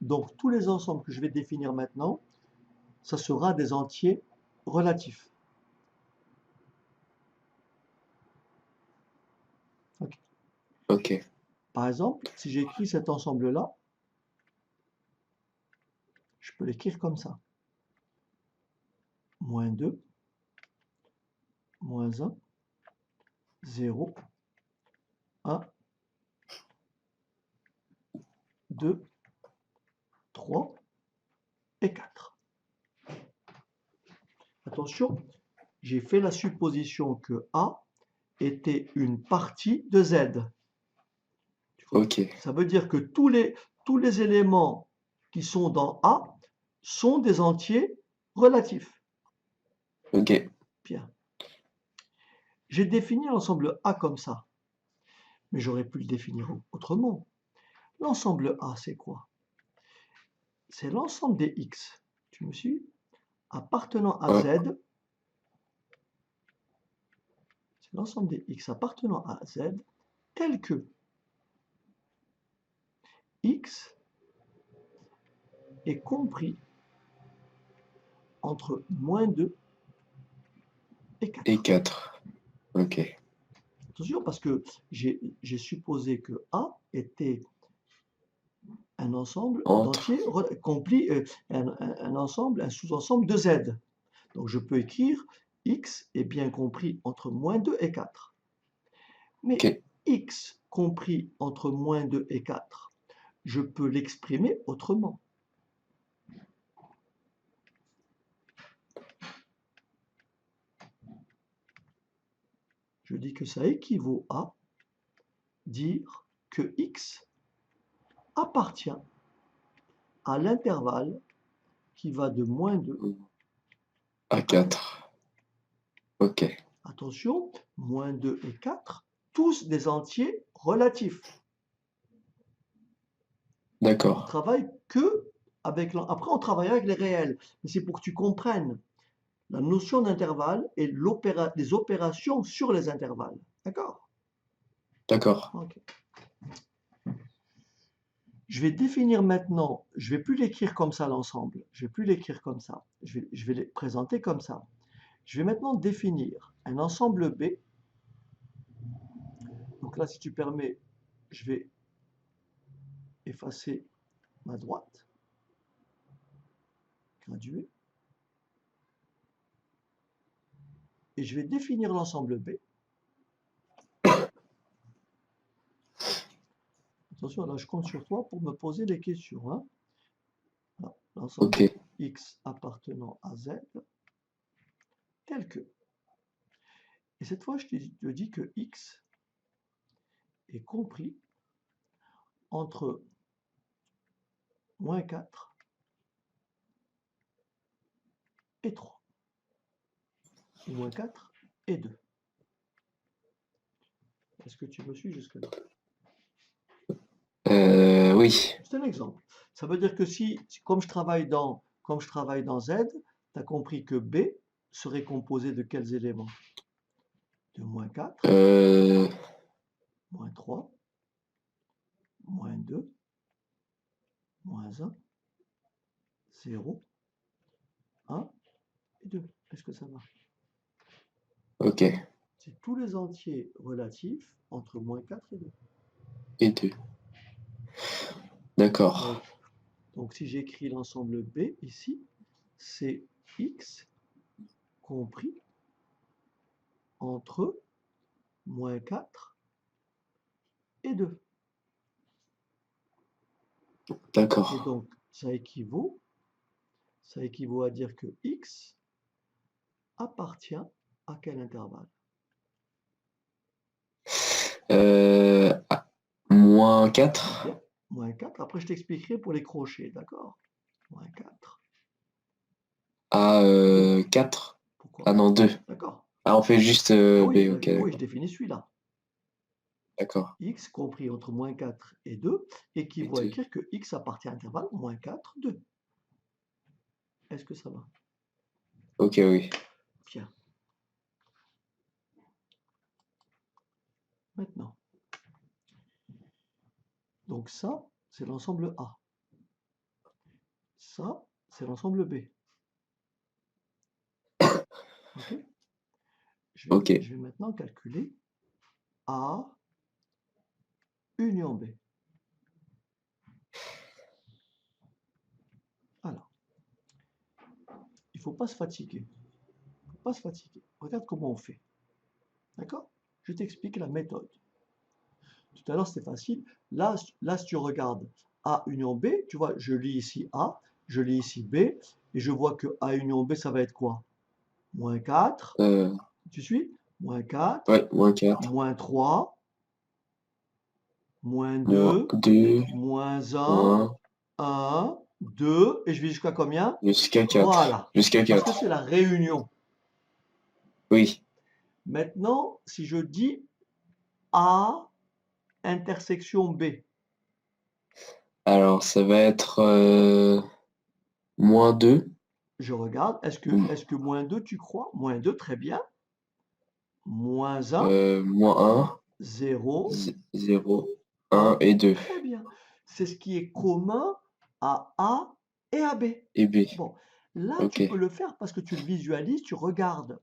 Donc tous les ensembles que je vais définir maintenant, ça sera des entiers relatifs. Ok. Ok, Par exemple, si j'écris cet ensemble-là, je peux l'écrire comme ça. Moins 2, moins 1, 0, 1, 2, 3 et 4. Attention, j'ai fait la supposition que A était une partie de Z. ok, Ça veut dire que tous les éléments qui sont dans A sont des entiers relatifs. ok. Bien. J'ai défini l'ensemble A comme ça, mais j'aurais pu le définir autrement. L'ensemble A, c'est quoi? C'est l'ensemble des X, tu me suis? Appartenant à Ouais, Z, c'est l'ensemble des X appartenant à Z, tel que X est compris entre moins 2 et et 4. 4. Ok. Attention, parce que j'ai supposé que A était un ensemble Entre. d'entiers compris, un ensemble, un sous-ensemble de Z. Donc je peux écrire X est bien compris entre moins 2 et 4. Mais Ok, X compris entre moins 2 et 4, je peux l'exprimer autrement. Je dis que ça équivaut à dire que X appartient à l'intervalle qui va de moins 2 à à 4. 4. Ok, Attention, moins 2 et 4, tous des entiers relatifs. On d'accord, travaille que avec... Après, on travaille avec les réels. Mais c'est pour que tu comprennes la notion d'intervalle et les opérations sur les intervalles. D'accord? d'accord. Ok. Je vais définir maintenant, je ne vais plus l'écrire comme ça l'ensemble. Je ne vais plus l'écrire comme ça. Je vais les présenter comme ça. Je vais maintenant définir un ensemble B. Donc là, si tu permets, je vais effacer ma droite, graduer, et je vais définir l'ensemble B. Attention, là, je compte sur toi pour me poser des questions. Hein. Ok, L'ensemble X appartenant à Z, tel que. Et cette fois, je te dis que X est compris entre moins 4 et 3, ou moins 4 et 2. Est-ce que tu me suis jusque-là? oui. Oui. C'est un exemple. Ça veut dire que si, comme je travaille dans Z, tu as compris que B serait composé de quels éléments? De moins 4, Euh, moins 3, moins 2, moins 1, 0, 1 et 2. Est-ce que ça va? ok. C'est tous les entiers relatifs entre moins 4 et 2. Et 2. D'accord. Donc si j'écris l'ensemble B ici, c'est X compris entre moins 4 et 2. Et D'accord. donc ça équivaut à dire que X appartient à quel intervalle? Moins 4. Bien, moins 4. Après, je t'expliquerai pour les crochets, d'accord? Moins 4. À 4. Pourquoi? Ah non, 2. D'accord. Ah, on fait juste Ah B, oui, ok, oui, je d'accord. définis celui-là. D'accord. X compris entre moins 4 et 2 Et équivaut à 2. écrire que X appartient à l'intervalle moins 4, 2. Est-ce que ça va? Ok, oui. Bien. Maintenant. Donc ça, c'est l'ensemble A. Ça, c'est l'ensemble B. Ok? Ok. Je vais maintenant calculer A union B. Alors, il ne faut pas se fatiguer. Il ne faut pas se fatiguer. Regarde comment on fait. D'accord? Je t'explique la méthode. Tout à l'heure, c'était facile. Là, si tu regardes A union B, tu vois, je lis ici A, je lis ici B, et je vois que A union B, ça va être quoi? Moins 4, Euh, tu suis? Moins 4, ouais, moins 4. moins 3, moins Moins 2, 2. moins 1, Moins 1, 2, et je vais jusqu'à combien? jusqu'à 4. Voilà. Jusqu'à Parce que 4. c'est la réunion. Oui. Maintenant, si je dis A intersection B, Alors, ça va être moins 2. je regarde, est-ce que moins 2, tu crois? Moins 2, très bien. Moins 1, Moins 0, 1. 0. 1 1, et 2. très bien. C'est ce qui est commun à A et à B. Et B. Bon, là, Ok. tu peux le faire parce que tu le visualises, tu regardes.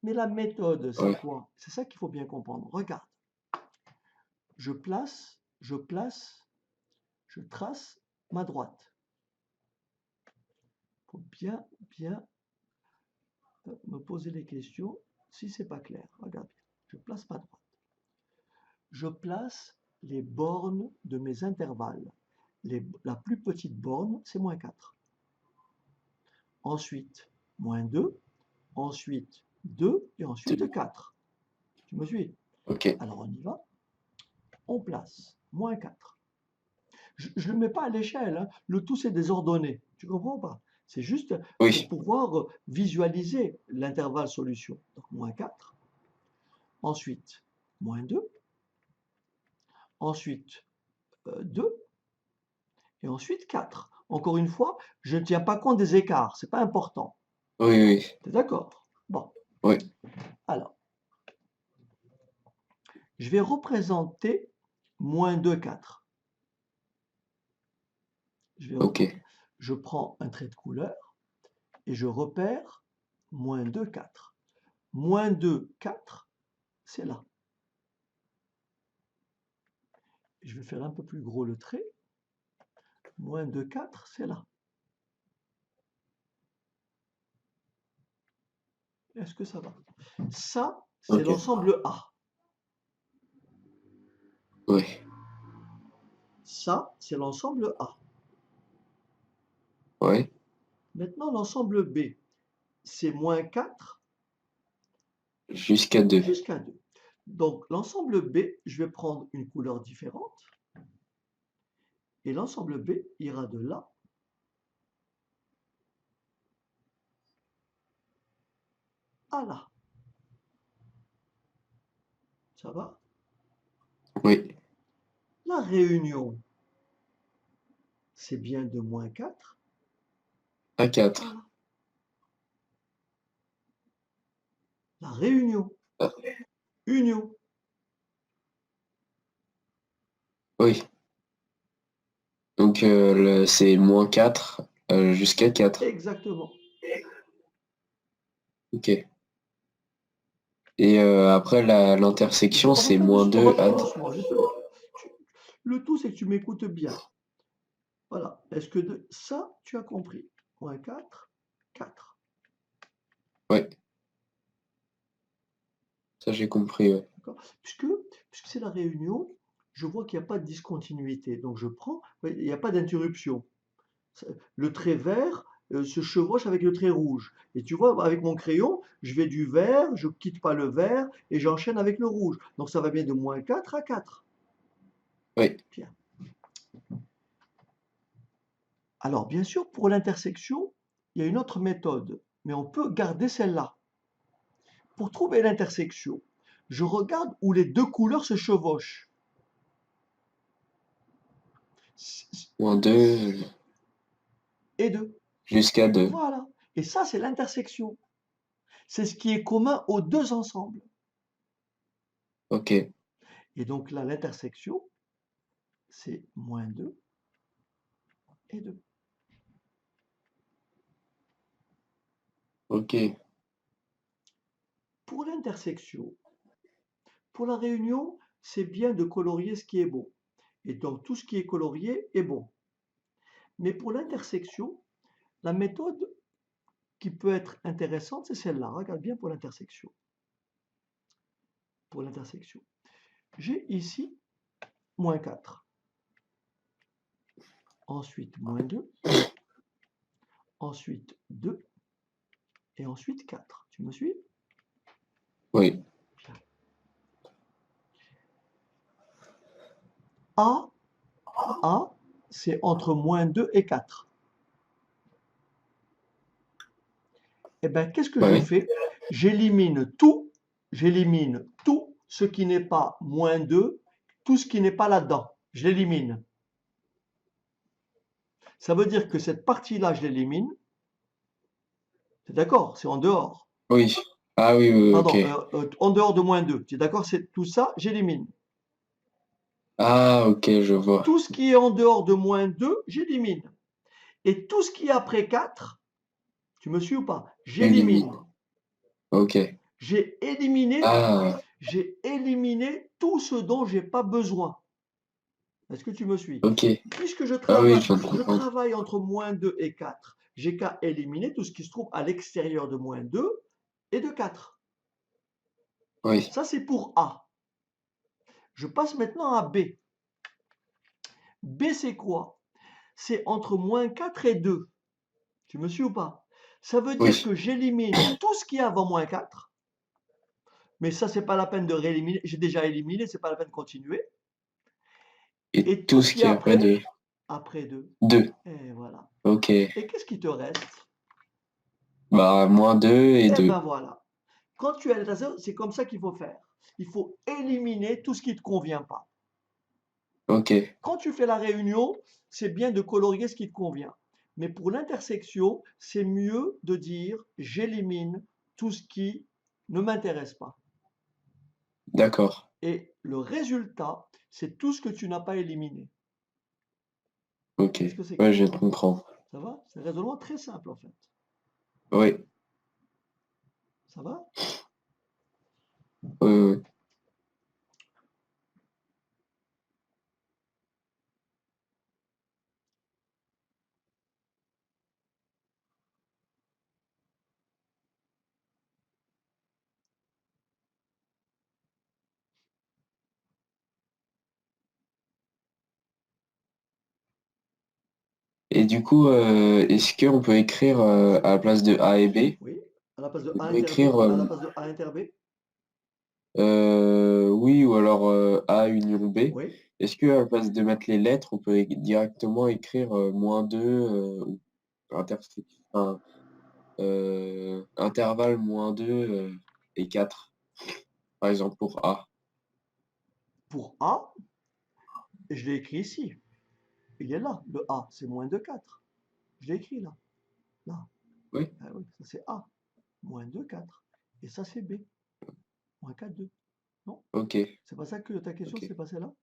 Mais la méthode, c'est Ouais. quoi? C'est ça qu'il faut bien comprendre. Regarde. Je trace ma droite. Il faut bien me poser les questions si c'est pas clair. Regarde bien. Je place ma droite. Je place les bornes de mes intervalles. La plus petite borne, c'est moins 4. Ensuite, moins 2. Ensuite, 2. Et ensuite, 2. 4. Tu me suis? Ok. Alors, on y va. On place moins 4. Je ne le mets pas à l'échelle, hein. Le tout, c'est désordonné. Tu comprends pas? C'est juste pour Oui. pouvoir visualiser l'intervalle solution. Donc, moins 4. Ensuite, moins 2. Ensuite, 2. Et ensuite 4. Encore une fois, je ne tiens pas compte des écarts. C'est pas important. Oui, oui. Tu es d'accord? Bon. Oui. Alors, je vais représenter moins 2, 4. Ok. Je prends un trait de couleur et je repère moins 2, 4. Moins 2, 4, c'est là. Je vais faire un peu plus gros le trait. Moins 2, 4, c'est là. Est-ce que ça va? Ça, c'est Ok. l'ensemble A. Oui. Ça, c'est l'ensemble A. Ouais. Maintenant, l'ensemble B, c'est moins 4 Jusqu'à 2. jusqu'à 2. Donc, l'ensemble B, je vais prendre une couleur différente. Et l'ensemble B ira de là à là. Ça va? Oui. La réunion, c'est bien de moins 4 à 4. Voilà. La réunion. Ah, Union. oui. Donc c'est moins 4 jusqu'à 4. Exactement. Ok. Et après l'intersection, On va c'est faire moins on va 2 faire doucement. Le tout, c'est que tu m'écoutes bien. Voilà. Est-ce que ça, tu as compris? Moins 4, 4. Ouais, ça j'ai compris. Ouais. D'accord? Puisque c'est la réunion, je vois qu'il n'y a pas de discontinuité. Donc je prends, ouais, il n'y a pas d'interruption. Le trait vert se chevauche avec le trait rouge. Et tu vois, avec mon crayon, je vais du vert, je ne quitte pas le vert et j'enchaîne avec le rouge. Donc ça va bien de moins 4 à 4. Ouais. Bien. Alors, bien sûr, pour l'intersection, il y a une autre méthode, mais on peut garder celle-là. Pour trouver l'intersection, je regarde où les deux couleurs se chevauchent. Moins 2 Et deux. jusqu'à 2. Voilà. Et ça, c'est l'intersection. C'est ce qui est commun aux deux ensembles. Ok, Et donc là, l'intersection, c'est moins 2 et 2. ok. Pour l'intersection, pour la réunion, c'est bien de colorier ce qui est beau. Et donc tout ce qui est colorié est bon. Mais pour l'intersection, la méthode qui peut être intéressante, c'est celle-là. Regarde bien pour l'intersection. Pour l'intersection. J'ai ici moins 4. Ensuite moins 2. Ensuite 2. Et ensuite 4. Tu me suis? Oui, Bien. A, c'est entre moins 2 et 4. Eh bien, qu'est-ce que je ouais. fais? J'élimine tout ce qui n'est pas moins 2, tout ce qui n'est pas là-dedans. Je l'élimine. Ça veut dire que cette partie-là, je l'élimine. C'est d'accord, c'est en dehors. Oui. Ah oui, oui, ok. Pardon, en dehors de moins 2. Tu es d'accord? C'est tout ça, j'élimine. Ah, ok, je vois. Tout ce qui est en dehors de moins 2, j'élimine. Et tout ce qui est après 4, tu me suis ou pas? Élimine. J'élimine. Ok. J'ai éliminé, Ah, j'ai éliminé tout ce dont j'ai pas besoin. Est-ce que tu me suis? ok. Puisque Ah oui, je viens de je comprendre. travaille entre moins 2 et 4, j'ai qu'à éliminer tout ce qui se trouve à l'extérieur de moins 2 et de 4. Oui, Ça, c'est pour A. Je passe maintenant à B. B, c'est quoi? C'est entre moins 4 et 2. Tu me suis ou pas? Ça veut dire oui. que j'élimine tout ce qui est avant moins 4. Mais ça, c'est pas la peine de rééliminer. J'ai déjà éliminé, c'est pas la peine de continuer. Et Et tout tout ce ce qui est qui est après après, de après 2. 2. Et voilà. Ok. Et qu'est-ce qui te reste? Bah, moins 2 et Eh 2. ben voilà. Quand tu es à l'état zéro, c'est comme ça qu'il faut faire. Il faut éliminer tout ce qui ne te convient pas. Ok. Quand tu fais la réunion, c'est bien de colorier ce qui te convient. Mais pour l'intersection, c'est mieux de dire j'élimine tout ce qui ne m'intéresse pas. D'accord. Et le résultat, c'est tout ce que tu n'as pas éliminé. Ok. Qu'est-ce que c'est que Ouais, ça? je comprends. Ça va? C'est un raisonnement très simple en fait. Oui. Ça va? Oui, oui. Et du coup, est-ce qu'on peut écrire à la place de A et B, Oui. À la place de on A peut inter B, écrire à la place de A inter B? oui ou alors A union B. Oui. Est-ce que à la place de mettre les lettres, on peut directement écrire moins 2 ou enfin, intervalle moins 2 et 4 par exemple pour A. Pour A, je l'ai écrit ici. il est là, le A, c'est moins 2, 4. Je l'ai écrit là. Là. Oui, Ah oui, ça c'est A, moins 2, 4. Et ça c'est B, moins 4, 2. Non? ok, C'est pas ça que ta question, ok. c'est pas celle-là?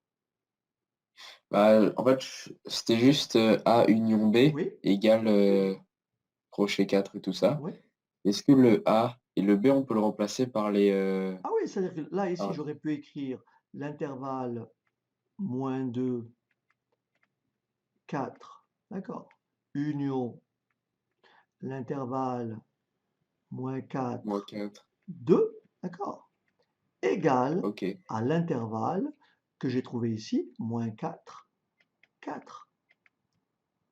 Bah, en fait, c'était juste A union B Oui, égale crochet 4 et tout ça. oui. Est-ce que le A et le B, on peut le remplacer par les... Ah oui, c'est-à-dire que là, ici, par- j'aurais pu écrire l'intervalle moins 2, 4, d'accord? Union, l'intervalle moins moins 4, 4. 2, d'accord? Égal Ok, à l'intervalle que j'ai trouvé ici, moins 4, 4.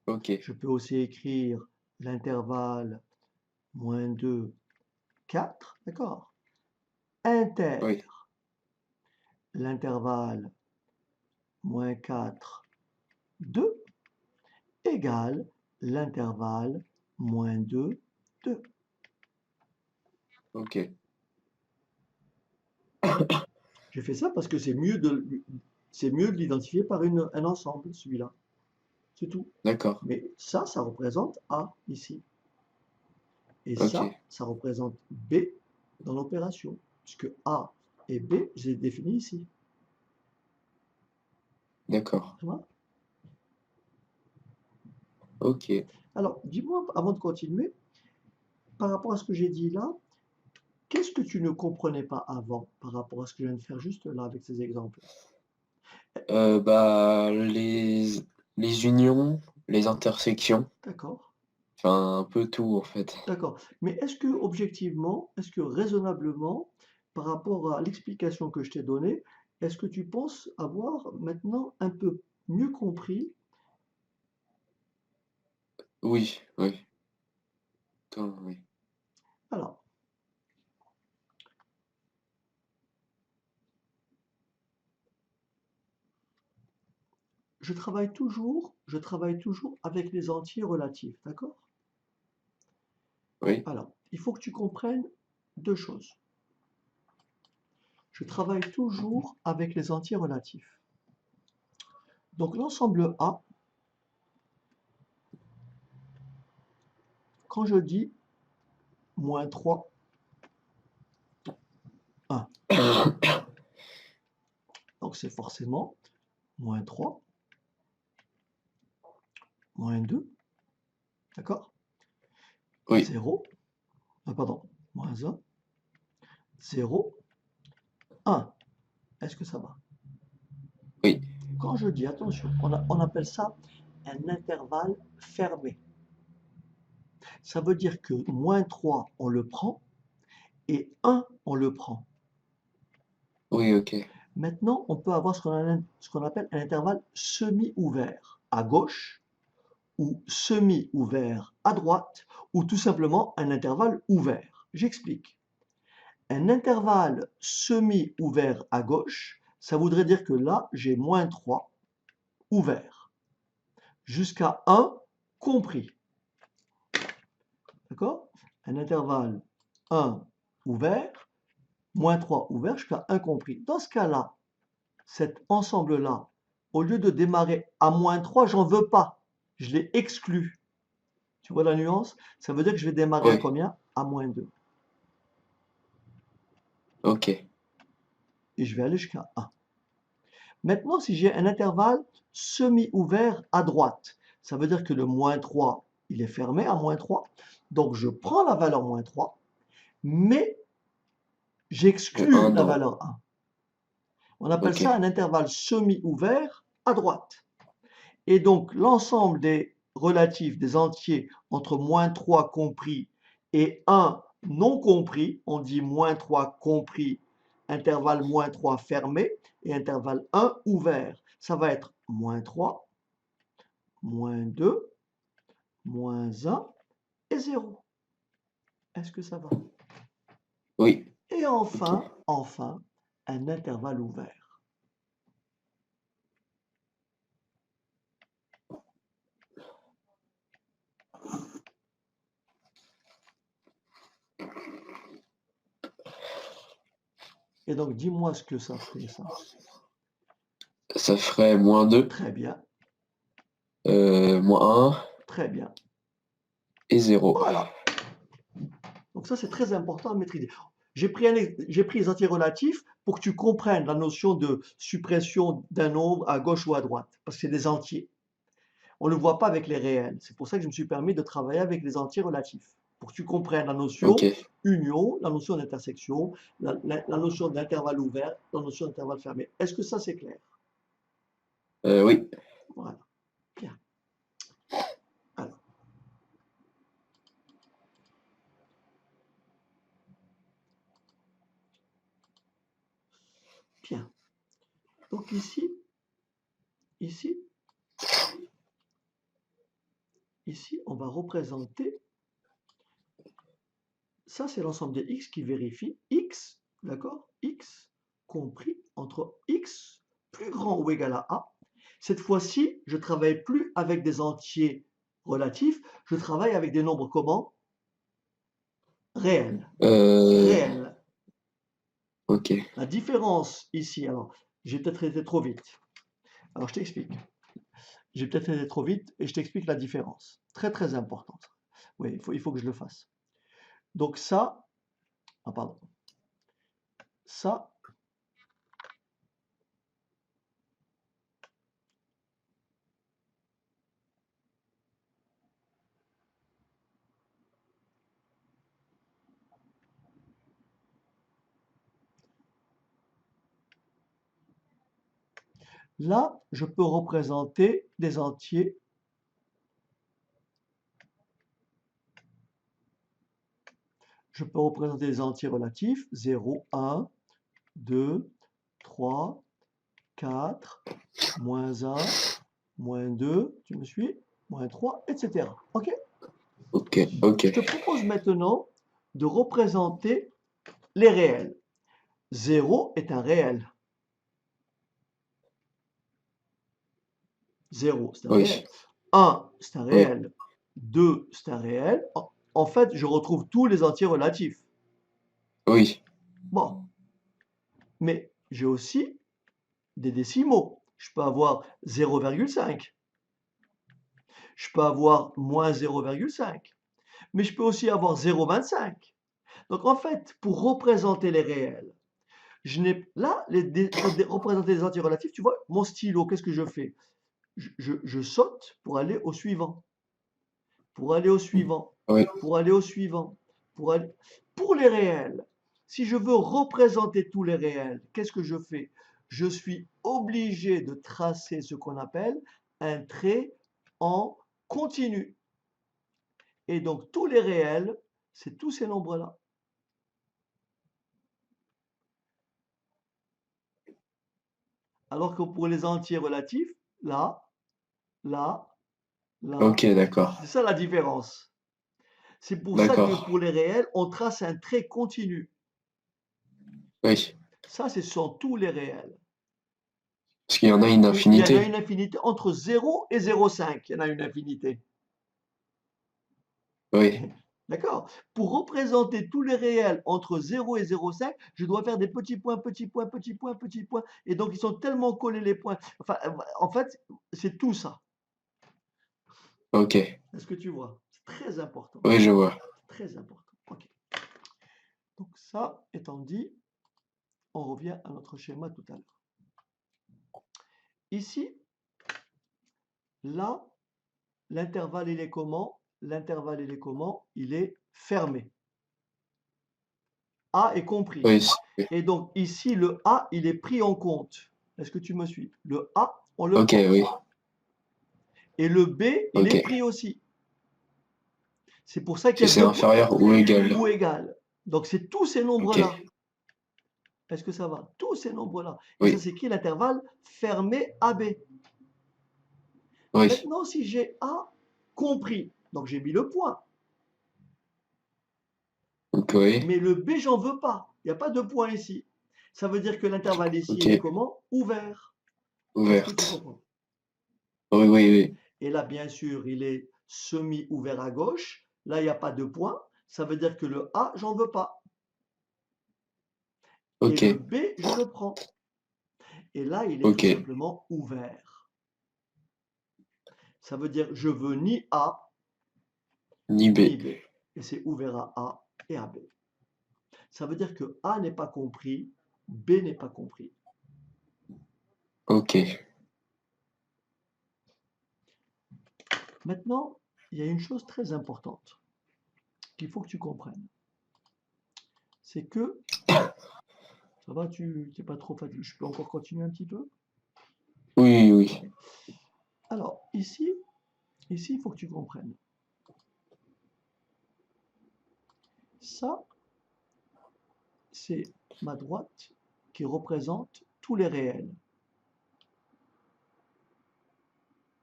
ok, Je peux aussi écrire l'intervalle moins 2, 4, d'accord? Inter, oui, l'intervalle moins 4, 2, égale l'intervalle moins 2, 2. ok, J'ai fait ça parce que c'est mieux de l'identifier par un ensemble, celui-là. C'est tout. d'accord, Mais ça représente A ici. Et ok, ça représente B dans l'opération. Puisque A et B, je les définis ici. d'accord, Ça va? ok. Alors, dis-moi, avant de continuer, par rapport à ce que j'ai dit là, qu'est-ce que tu ne comprenais pas avant par rapport à ce que je viens de faire juste là avec ces exemples? Bah, les unions, les intersections, D'accord, enfin, un peu tout, en fait. d'accord. Mais est-ce que objectivement, est-ce que raisonnablement, par rapport à l'explication que je t'ai donnée, est-ce que tu penses avoir maintenant un peu mieux compris? Oui, oui, oui. Alors, je travaille toujours avec les entiers relatifs, d'accord? Oui, Alors, il faut que tu comprennes deux choses. Je travaille toujours avec les entiers relatifs. Donc l'ensemble A, quand je dis moins 3, 1, donc c'est forcément moins 3, moins 2, d'accord? oui, 0, pardon, moins 1, 0, 1. Est-ce que ça va? oui, Quand je dis, attention, on appelle ça un intervalle fermé. Ça veut dire que moins 3, on le prend, et 1, on le prend. oui, ok, Maintenant, on peut avoir ce qu'on appelle un intervalle semi-ouvert à gauche, ou semi-ouvert à droite, ou tout simplement un intervalle ouvert. J'explique. Un intervalle semi-ouvert à gauche, ça voudrait dire que là, j'ai moins 3 ouvert, jusqu'à 1 compris. D'accord? Un intervalle 1 ouvert, moins 3 ouvert, jusqu'à 1 compris. Dans ce cas-là, cet ensemble-là, au lieu de démarrer à moins 3, j'en veux pas. Je l'ai exclu. Tu vois la nuance? Ça veut dire que je vais démarrer à oui, combien? À moins 2. ok, Et je vais aller jusqu'à 1. Maintenant, si j'ai un intervalle semi-ouvert à droite, ça veut dire que le moins 3, il est fermé à moins 3. Donc, je prends la valeur moins 3, mais le j'exclus 1 la dans, valeur 1. On appelle ok, ça un intervalle semi-ouvert à droite. Et donc, l'ensemble des relatifs, des entiers entre moins 3 compris et 1 non compris, on dit moins 3 compris, intervalle moins 3 fermé et intervalle 1 ouvert. Ça va être moins 3, moins 2, moins 1 et 0. Est-ce que ça va? oui, Et ok. enfin, un intervalle ouvert. Et donc, dis-moi ce que ça ferait, ça. Ça ferait moins 2. Très bien. moins 1 Très bien. et 0. Voilà. Donc ça, c'est très important à maîtriser. J'ai pris les entiers relatifs pour que tu comprennes la notion de suppression d'un nombre à gauche ou à droite, parce que c'est des entiers. On ne le voit pas avec les réels. C'est pour ça que je me suis permis de travailler avec les entiers relatifs, pour que tu comprennes la Ok. notion union, la notion d'intersection, la notion d'intervalle ouvert, la notion d'intervalle fermé. Est-ce que ça, c'est clair? Oui. Voilà. Bien. Alors, bien. Donc ici, ici, on va représenter, ça c'est l'ensemble des x qui vérifie x, d'accord? X compris entre x plus grand ou égal à a. Cette fois-ci, je ne travaille plus avec des entiers relatifs, je travaille avec des nombres comment? Réels. Euh, Réels. ok. La différence ici, alors, j'ai peut-être été trop vite. Alors, je t'explique. J'ai peut-être été trop vite et je t'explique la différence. Très, très importante. Oui, il faut que je le fasse. Donc ça, ah pardon, ça, là, je peux représenter des entiers. Je peux représenter des entiers relatifs. 0, 1, 2, 3, 4, moins 1, moins 2, tu me suis? Moins 3, etc. OK? Ok. Ok. Je te propose maintenant de représenter les réels. 0 est un réel. 0, c'est un Oui. réel. 1, c'est un Oui. réel. 2, c'est un réel. En fait, je retrouve tous les entiers relatifs. Oui. Bon, mais j'ai aussi des décimaux. Je peux avoir 0,5. Je peux avoir moins 0,5. Mais je peux aussi avoir 0,25. Donc en fait, pour représenter les réels, je n'ai là, pour représenter les entiers relatifs, tu vois, mon stylo, qu'est-ce que je fais? Je saute pour aller au suivant, pour aller au suivant, Oui. pour aller au suivant, pour les réels. Si je veux représenter tous les réels, qu'est-ce que je fais? Je suis obligé de tracer ce qu'on appelle un trait en continu. Et donc tous les réels, c'est tous ces nombres-là. Alors que pour les entiers relatifs, là, là, là, Ok, d'accord. c'est ça la différence. C'est pour ça que D'accord. pour les réels, on trace un trait continu. Oui. Ça, ce sont tous les réels. Parce qu'il y en a une Il y en a infinité. une infinité entre 0 et 0,5. Il y en a une infinité. Oui. D'accord? Pour représenter tous les réels entre 0 et 0,5, je dois faire des petits points, petits points, petits points, petits points. Et donc, ils sont tellement collés les points. Enfin, en fait, c'est tout ça. Ok. Est-ce que tu vois? C'est très important. Oui, je vois. Très important. OK. Donc, ça étant dit, on revient à notre schéma tout à l'heure. Ici, là, l'intervalle, il est comment? L'intervalle, il est comment? Il est fermé. A est compris. Oui. Et donc ici, le A, il est pris en compte. Est-ce que tu me suis? Le A, on le Ok, prend. oui. Et le B, il Ok. est pris aussi. C'est pour ça qu'il Si y a c'est deux points inférieur ou égal. ou égal. Donc c'est tous ces Ok. nombres-là. Est-ce que ça va? Tous ces nombres-là. Et ça Oui. s'écrit l'intervalle fermé AB. Oui. Maintenant, si j'ai A compris, donc j'ai mis le point. Donc, oui. Mais le B, j'en veux pas. Il n'y a pas de point ici. Ça veut dire que l'intervalle ici, Ok. il est comment? Ouvert. Est-ce que tu Ouverte. comprends? Oui, oui, oui. Et là, bien sûr, il est semi-ouvert à gauche. Là, il n'y a pas de point. Ça veut dire que le A, j'en veux pas. Et Ok. le B, je le prends. Et là, il est tout Ok. simplement ouvert. Ça veut dire je veux ni A Ni B. ni B. Et c'est ouvert à A et à B. Ça veut dire que A n'est pas compris, B n'est pas compris. Ok. Maintenant, il y a une chose très importante qu'il faut que tu comprennes. C'est que, ça va, tu n'es pas trop fatigué, je peux encore continuer un petit peu? Oui, oui. Alors, ici, il faut que tu comprennes. Ça, c'est ma droite qui représente tous les réels.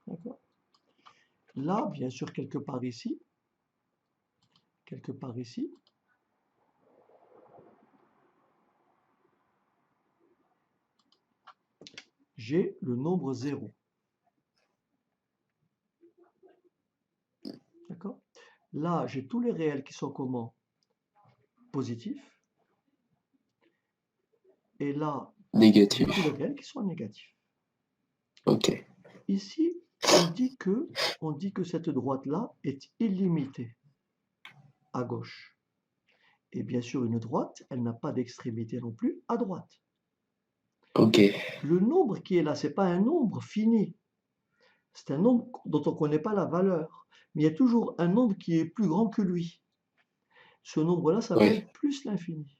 D'accord? Là, bien sûr, quelque part ici, j'ai le nombre 0. D'accord? Là, j'ai tous les réels qui sont comment? Positifs. Et là, j'ai Négatif. tous les réels qui sont négatifs. Ok. Ici, on dit que cette droite-là est illimitée à gauche. Et bien sûr, une droite, elle n'a pas d'extrémité non plus à droite. Ok. Le nombre qui est là, ce n'est pas un nombre fini. C'est un nombre dont on ne connaît pas la valeur. Mais il y a toujours un nombre qui est plus grand que lui. Ce nombre-là s'appelle Oui. plus l'infini,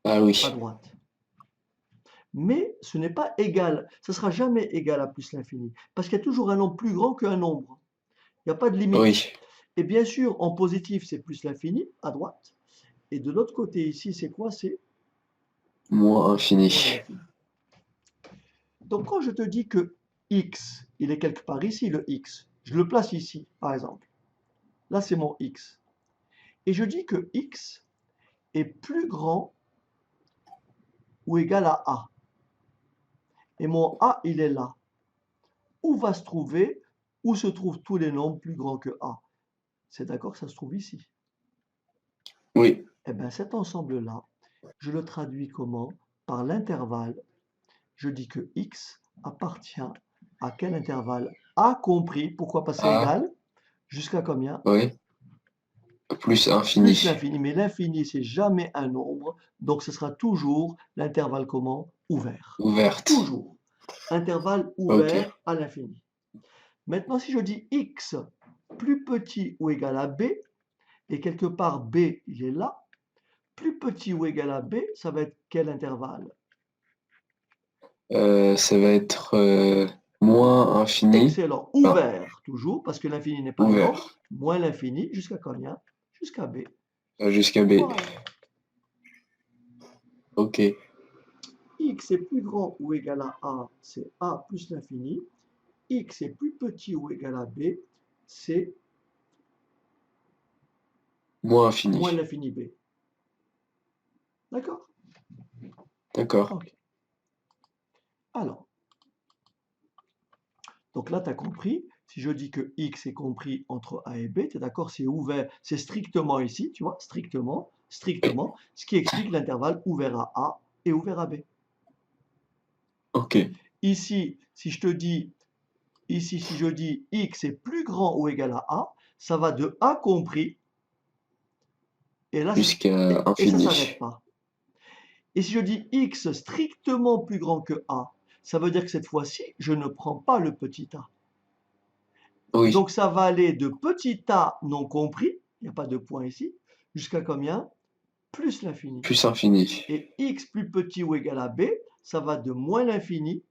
Ah à oui. droite. Mais ce n'est pas égal, ça ne sera jamais égal à plus l'infini, parce qu'il y a toujours un nombre plus grand qu'un nombre. Il n'y a pas de limite. Oui. Et bien sûr, en positif, c'est plus l'infini, à droite. Et de l'autre côté ici, c'est quoi? C'est Moins infini. moins l'infini. Donc quand je te dis que x, il est quelque part ici, le x, je le place ici, par exemple. Là, c'est mon x. Et je dis que x est plus grand ou égal à a. Et mon a, il est là. Où va se trouver, où se trouvent tous les nombres plus grands que a? C'est d'accord que ça se trouve ici. Oui. Eh bien, cet ensemble-là, je le traduis comment? Par l'intervalle. Je dis que x appartient à quel intervalle? A compris, pourquoi passer A. égal? Jusqu'à combien? Oui. Plus infini. Plus l'infini. Mais l'infini, c'est jamais un nombre, donc ce sera toujours l'intervalle comment? Ouvert. Ouverte. Toujours. Intervalle Ok. ouvert à l'infini. Maintenant, si je dis x plus petit ou égal à b, et quelque part b, il est là, plus petit ou égal à b, ça va être quel intervalle? Ça va être moins infini. Excellent. Enfin, Ouvert, toujours, parce que l'infini n'est pas un nombre. ouvert. Moins l'infini, jusqu'à combien? Jusqu'à b. Jusqu'à B. Voilà. Ok. X est plus grand ou égal à a, c'est a plus l'infini. X est plus petit ou égal à b, c'est Moins moins infini. l'infini b. D'accord? D'accord. Ok. Alors, donc là, tu as compris. Si je dis que x est compris entre a et b, tu es d'accord? C'est ouvert, c'est strictement ici, tu vois, strictement, Oui. strictement, ce qui explique l'intervalle ouvert à a et ouvert à b. Ok. Ici, si je te dis, ici, si je dis x est plus grand ou égal à a, ça va de a compris, et là, Jusqu'à et ça ne s'arrête infini. pas. Et si je dis x strictement plus grand que a, ça veut dire que cette fois-ci, je ne prends pas le petit a. Oui. Donc ça va aller de petit a non compris, il n'y a pas de point ici, jusqu'à combien? Plus l'infini. Plus infini. Et x plus petit ou égal à b, ça va de moins l'infini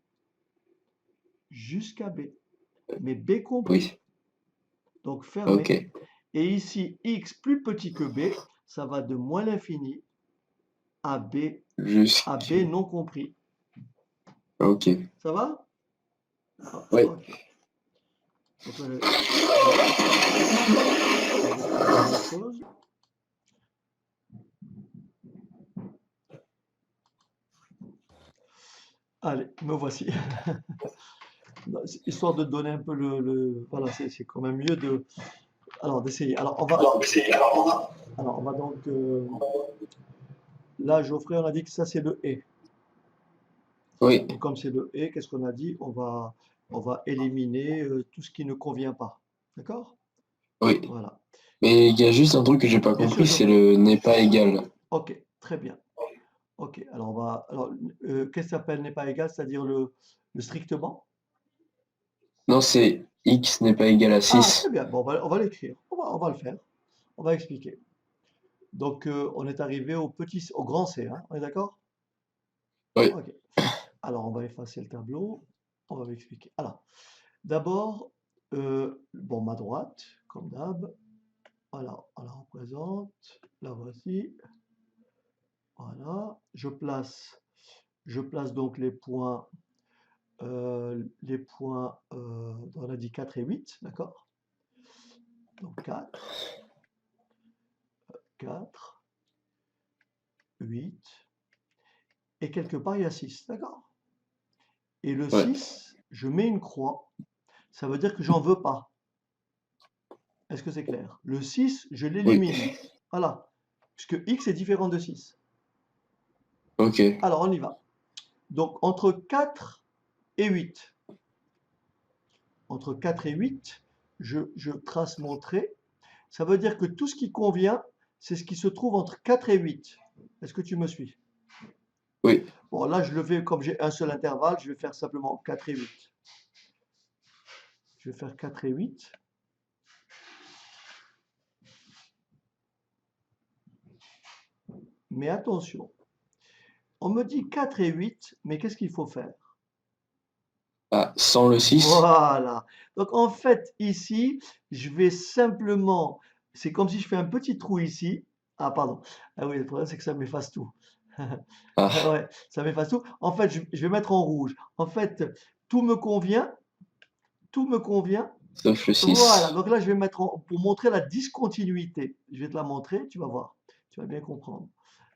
jusqu'à b. Mais b compris. Oui. Donc Ok. fermé. Et ici, x plus petit que b, ça va de moins l'infini à b Jusqu'à. non compris. Ok. Ça va? Ah, Oui. ok. Donc là, je vais faire autre chose. Allez, me voici. Histoire de te donner un peu voilà, c'est quand même mieux de, alors d'essayer. Alors on va donc, là, Geoffrey, on a dit que ça c'est le et. Oui. Donc comme c'est le et, qu'est-ce qu'on a dit? On va éliminer tout ce qui ne convient pas. D'accord? Oui. Voilà. Mais il y a juste un truc que j'ai pas Bien sûr, compris, c'est le n'est pas égal. Ok, très bien. Ok, alors on va. Alors, qu'est-ce que ça s'appelle n'est pas égal, c'est-à-dire le strictement? Non, c'est x n'est pas égal à Ah, très 6. bien. Bon, on va l'écrire. On va le faire. On va expliquer. Donc, on est arrivé au grand C, hein, on est d'accord? Oui. Ok. Alors, on va effacer le tableau. On va expliquer. Alors, d'abord, bon, ma droite, comme d'hab. Voilà, on la représente. La voici. Voilà. Je place donc les points, on a dit 4 et 8, d'accord? Donc 4, 8, et quelque part il y a 6, d'accord? Et le Ouais. 6, je mets une croix, ça veut dire que j'en veux pas. Est-ce que c'est clair? Le 6, je Oui. l'élimine. Voilà. Puisque x est différent de 6. Ok. Alors on y va. Donc entre 4 et 8, je trace mon trait. Ça veut dire que tout ce qui convient, c'est ce qui se trouve entre 4 et 8. Est-ce que tu me suis? Oui. Bon, là, je le fais comme j'ai un seul intervalle, je vais faire simplement 4 et 8. Je vais faire 4 et 8. Mais attention, on me dit 4 et 8, mais qu'est-ce qu'il faut faire? Ah, sans le 6. Voilà. Donc en fait, ici, je vais simplement, c'est comme si je fais un petit trou ici. Ah, pardon. Ah oui, le problème, c'est que ça m'efface tout. Ah Ah, ouais, ça m'efface tout. En fait, je vais mettre en rouge. En fait, tout me convient, tout me convient. sauf le Voilà, 6. donc là, je vais mettre pour montrer la discontinuité. Je vais te la montrer, tu vas voir. Tu vas bien comprendre.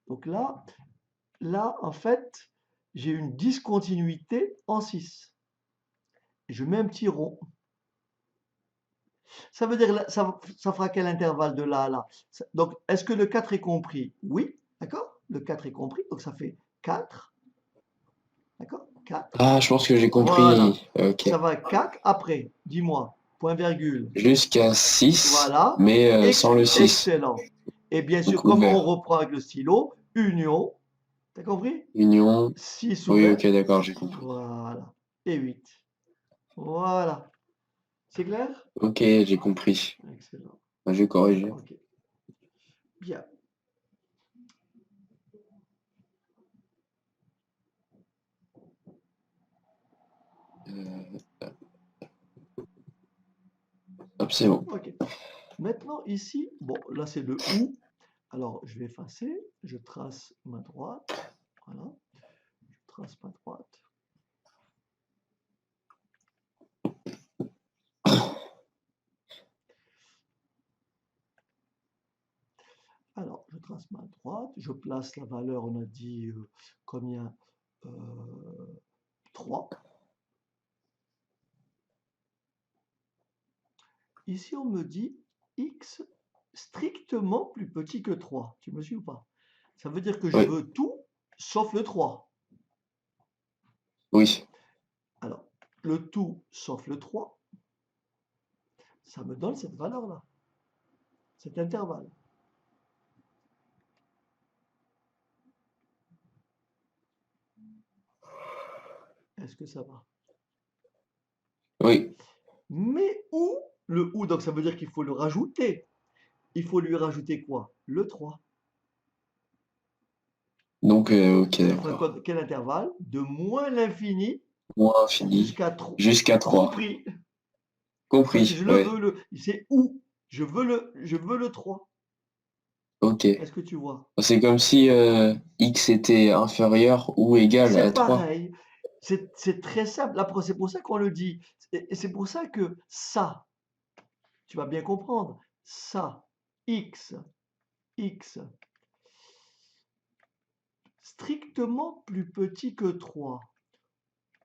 Donc là, en fait, j'ai une discontinuité en 6. Je mets un petit rond. Ça veut dire, ça fera quel intervalle de là à là? Donc, est-ce que le 4 est compris? Oui, d'accord? Le 4 est compris, donc ça fait 4, d'accord? 4. Ah, je pense que j'ai Voilà. compris. Ok. Ça va 4. Après, dis-moi, point virgule. Jusqu'à 6, Voilà. mais sans le 6. Excellent. Et bien sûr, Donc comme on ouvert. reprend avec le stylo, union, t'as compris? Union. 6 Oui, ouvert. ok, d'accord, j'ai compris. Voilà. Et 8. Voilà. C'est clair? Ok, j'ai compris. Excellent. Bah, je vais corriger. Ok. Bien. Euh, hop, c'est bon. Ok. Maintenant, ici, bon, là, c'est le ou. Alors, je vais effacer. Je trace ma droite. Voilà. Je trace ma droite. Alors, je trace ma droite. Je place la valeur, on a dit combien? 3. Ici, on me dit x strictement plus petit que 3. Tu me suis ou pas? Ça veut dire que je Oui, veux tout sauf le 3. oui. Alors, le tout sauf le 3, ça me donne cette valeur-là, cet intervalle. Est-ce que ça va? Oui. Mais ou, le ou, donc ça veut dire qu'il faut le rajouter. Il faut lui rajouter quoi? Le 3. Donc, ok, Ça fera d'accord. quel intervalle? De moins l'infini Moins infini. jusqu'à 3. Jusqu'à 3. Compris. Parce que Compris, je le ouais. veux, c'est où? Je veux le 3. Ok. Est-ce que tu vois? C'est comme si x était inférieur ou égal à C'est 3. pareil. C'est très simple. Là, c'est pour ça qu'on le dit. Et c'est pour ça que ça, tu vas bien comprendre, ça, x, strictement plus petit que 3,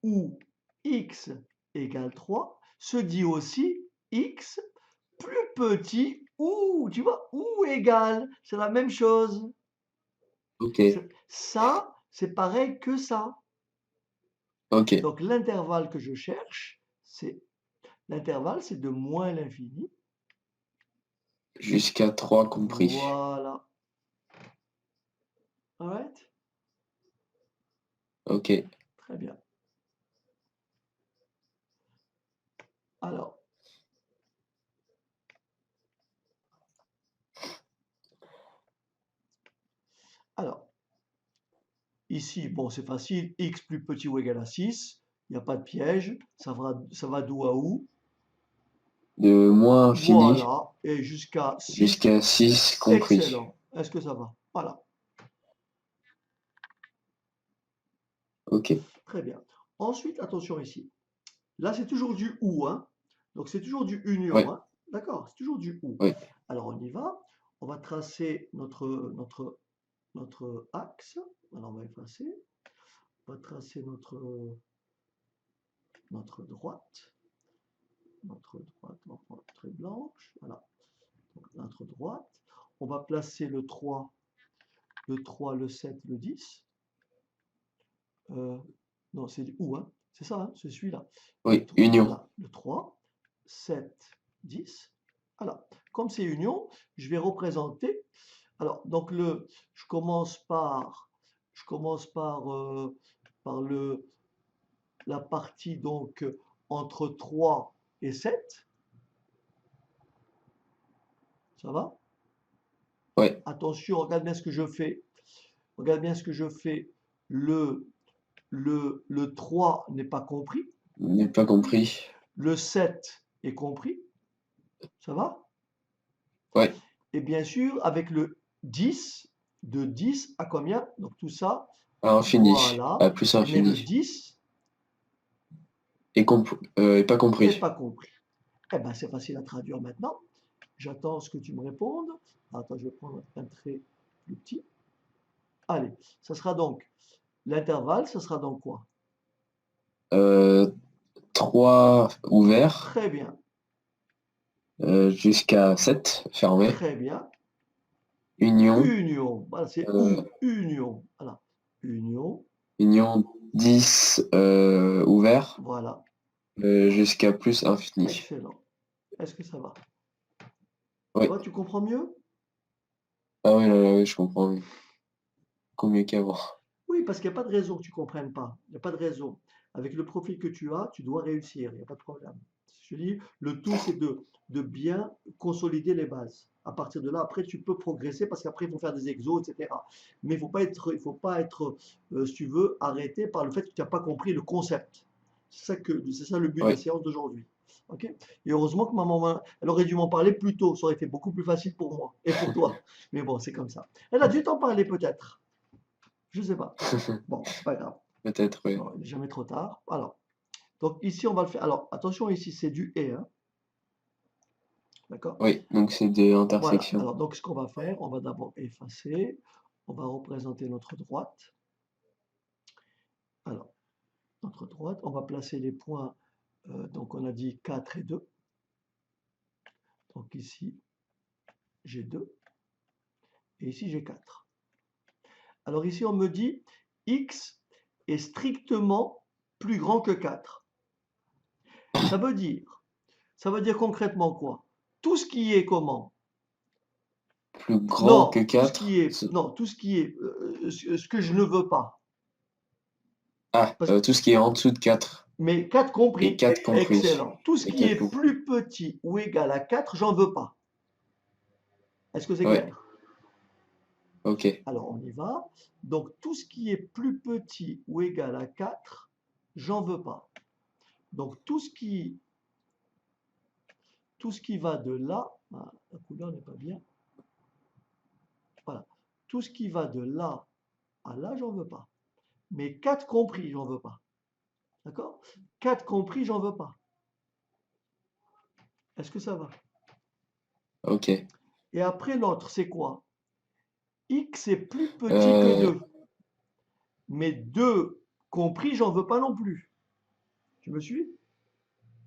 ou x égale 3, se dit aussi x plus petit ou, tu vois, ou égal, c'est la même chose. Ok. Ça, c'est pareil que ça. Ok. Donc l'intervalle que je cherche, L'intervalle, c'est de moins l'infini. Jusqu'à 3 compris. Voilà. Alright? Ok. Très bien. Alors, ici, bon, c'est facile. X plus petit ou égal à 6. Il n'y a pas de piège. Ça va d'où à où? De moins infini Voilà. Et jusqu'à 6. jusqu'à 6 compris. Excellent. Est-ce que ça va? Voilà. Ok. Très bien. Ensuite, attention ici. Là, c'est toujours du ou, hein. Donc, c'est toujours du union, Ouais. hein. D'accord? C'est toujours du ou. Ouais. Alors, on y va. On va tracer notre axe. Alors, on va effacer. On va tracer notre droite. Notre droite, on va prendre très blanche. Voilà. Donc, notre droite. On va placer le 3, le 7, le 10. Non, c'est du ou, hein. C'est ça, hein, c'est celui-là. Oui, union. Voilà, le 3, 7, 10. Voilà. Comme c'est union, je vais représenter. Alors, donc je commence par la partie donc entre 3 et 7. Ça va? Ouais. Attention, regarde bien ce que je fais. Regarde bien ce que je fais. Le, le 3 n'est pas compris. N'est pas compris. Le 7 est compris. Ça va? Ouais. Et bien sûr, avec le 10, de 10 à combien? Donc tout ça, À infini. voilà. À plus Mais le infini. 10 Et pas n'est compris. pas compris. Eh bien, c'est facile à traduire maintenant. J'attends ce que tu me répondes. Attends, je vais prendre un trait plus petit. Allez, ça sera donc l'intervalle, ça sera donc quoi? 3 ouverts Très bien, jusqu'à 7 fermés. très bien. Union. Union, voilà, c'est euh, union. Voilà, union, union 10 ouverts voilà, jusqu'à plus infini. excellent. Est-ce que ça va? Ça Oui. va, tu comprends mieux? Ah oui, oui, je comprends. Beaucoup mieux qu'avant. Oui, parce qu'il n'y a pas de raison que tu ne comprennes pas. Il n'y a pas de raison. Avec le profil que tu as, tu dois réussir. Il n'y a pas de problème. Je dis, le tout, c'est de bien consolider les bases. À partir de là, après, tu peux progresser parce qu'après, il faut faire des exos, etc. Mais il faut pas être, si tu veux, arrêté par le fait que tu n'as pas compris le concept. C'est ça le but de la Oui. séance d'aujourd'hui. Ok. Et heureusement que ma maman, elle aurait dû m'en parler plus tôt. Ça aurait été beaucoup plus facile pour moi et pour toi. Mais bon, c'est comme ça. Elle a dû t'en parler peut-être. Je sais pas. Bon, c'est pas grave. Peut-être, oui. Bon, il n'est jamais trop tard. Alors, donc ici, on va le faire. Alors, attention, ici, c'est du et, hein. D'accord? Oui, donc c'est des Voilà. intersections. Alors, donc, ce qu'on va faire, on va d'abord effacer. On va représenter notre droite. Alors, notre droite, on va placer les points. Donc, on a dit 4 et 2. Donc, ici, j'ai 2. Et ici, j'ai 4. Alors, ici, on me dit x est strictement plus grand que 4. Ça veut dire, ça veut dire concrètement quoi? Tout ce qui est comment? Plus grand que Non, tout ce 4. qui est, non, tout ce qui est, ce que je ne veux pas. Ah, Parce- tout ce qui est en dessous de 4. mais 4 Et compris, 4 compris. excellent. Tout ce Et qui 4 est compris. plus petit ou égal à 4, j'en veux pas. Est-ce que c'est Ouais, clair? ok. Alors on y va. Donc tout ce qui est plus petit ou égal à 4, j'en veux pas. Donc tout ce qui va de là, ah, la couleur n'est pas bien. Voilà. Tout ce qui va de là à là, j'en veux pas. Mais 4 compris, j'en veux pas. D'accord? 4 compris, j'en veux pas. Est-ce que ça va? Ok. Et après l'autre, c'est quoi? X est plus petit que Euh, 2. Mais 2 compris, j'en veux pas non plus. Tu me suis?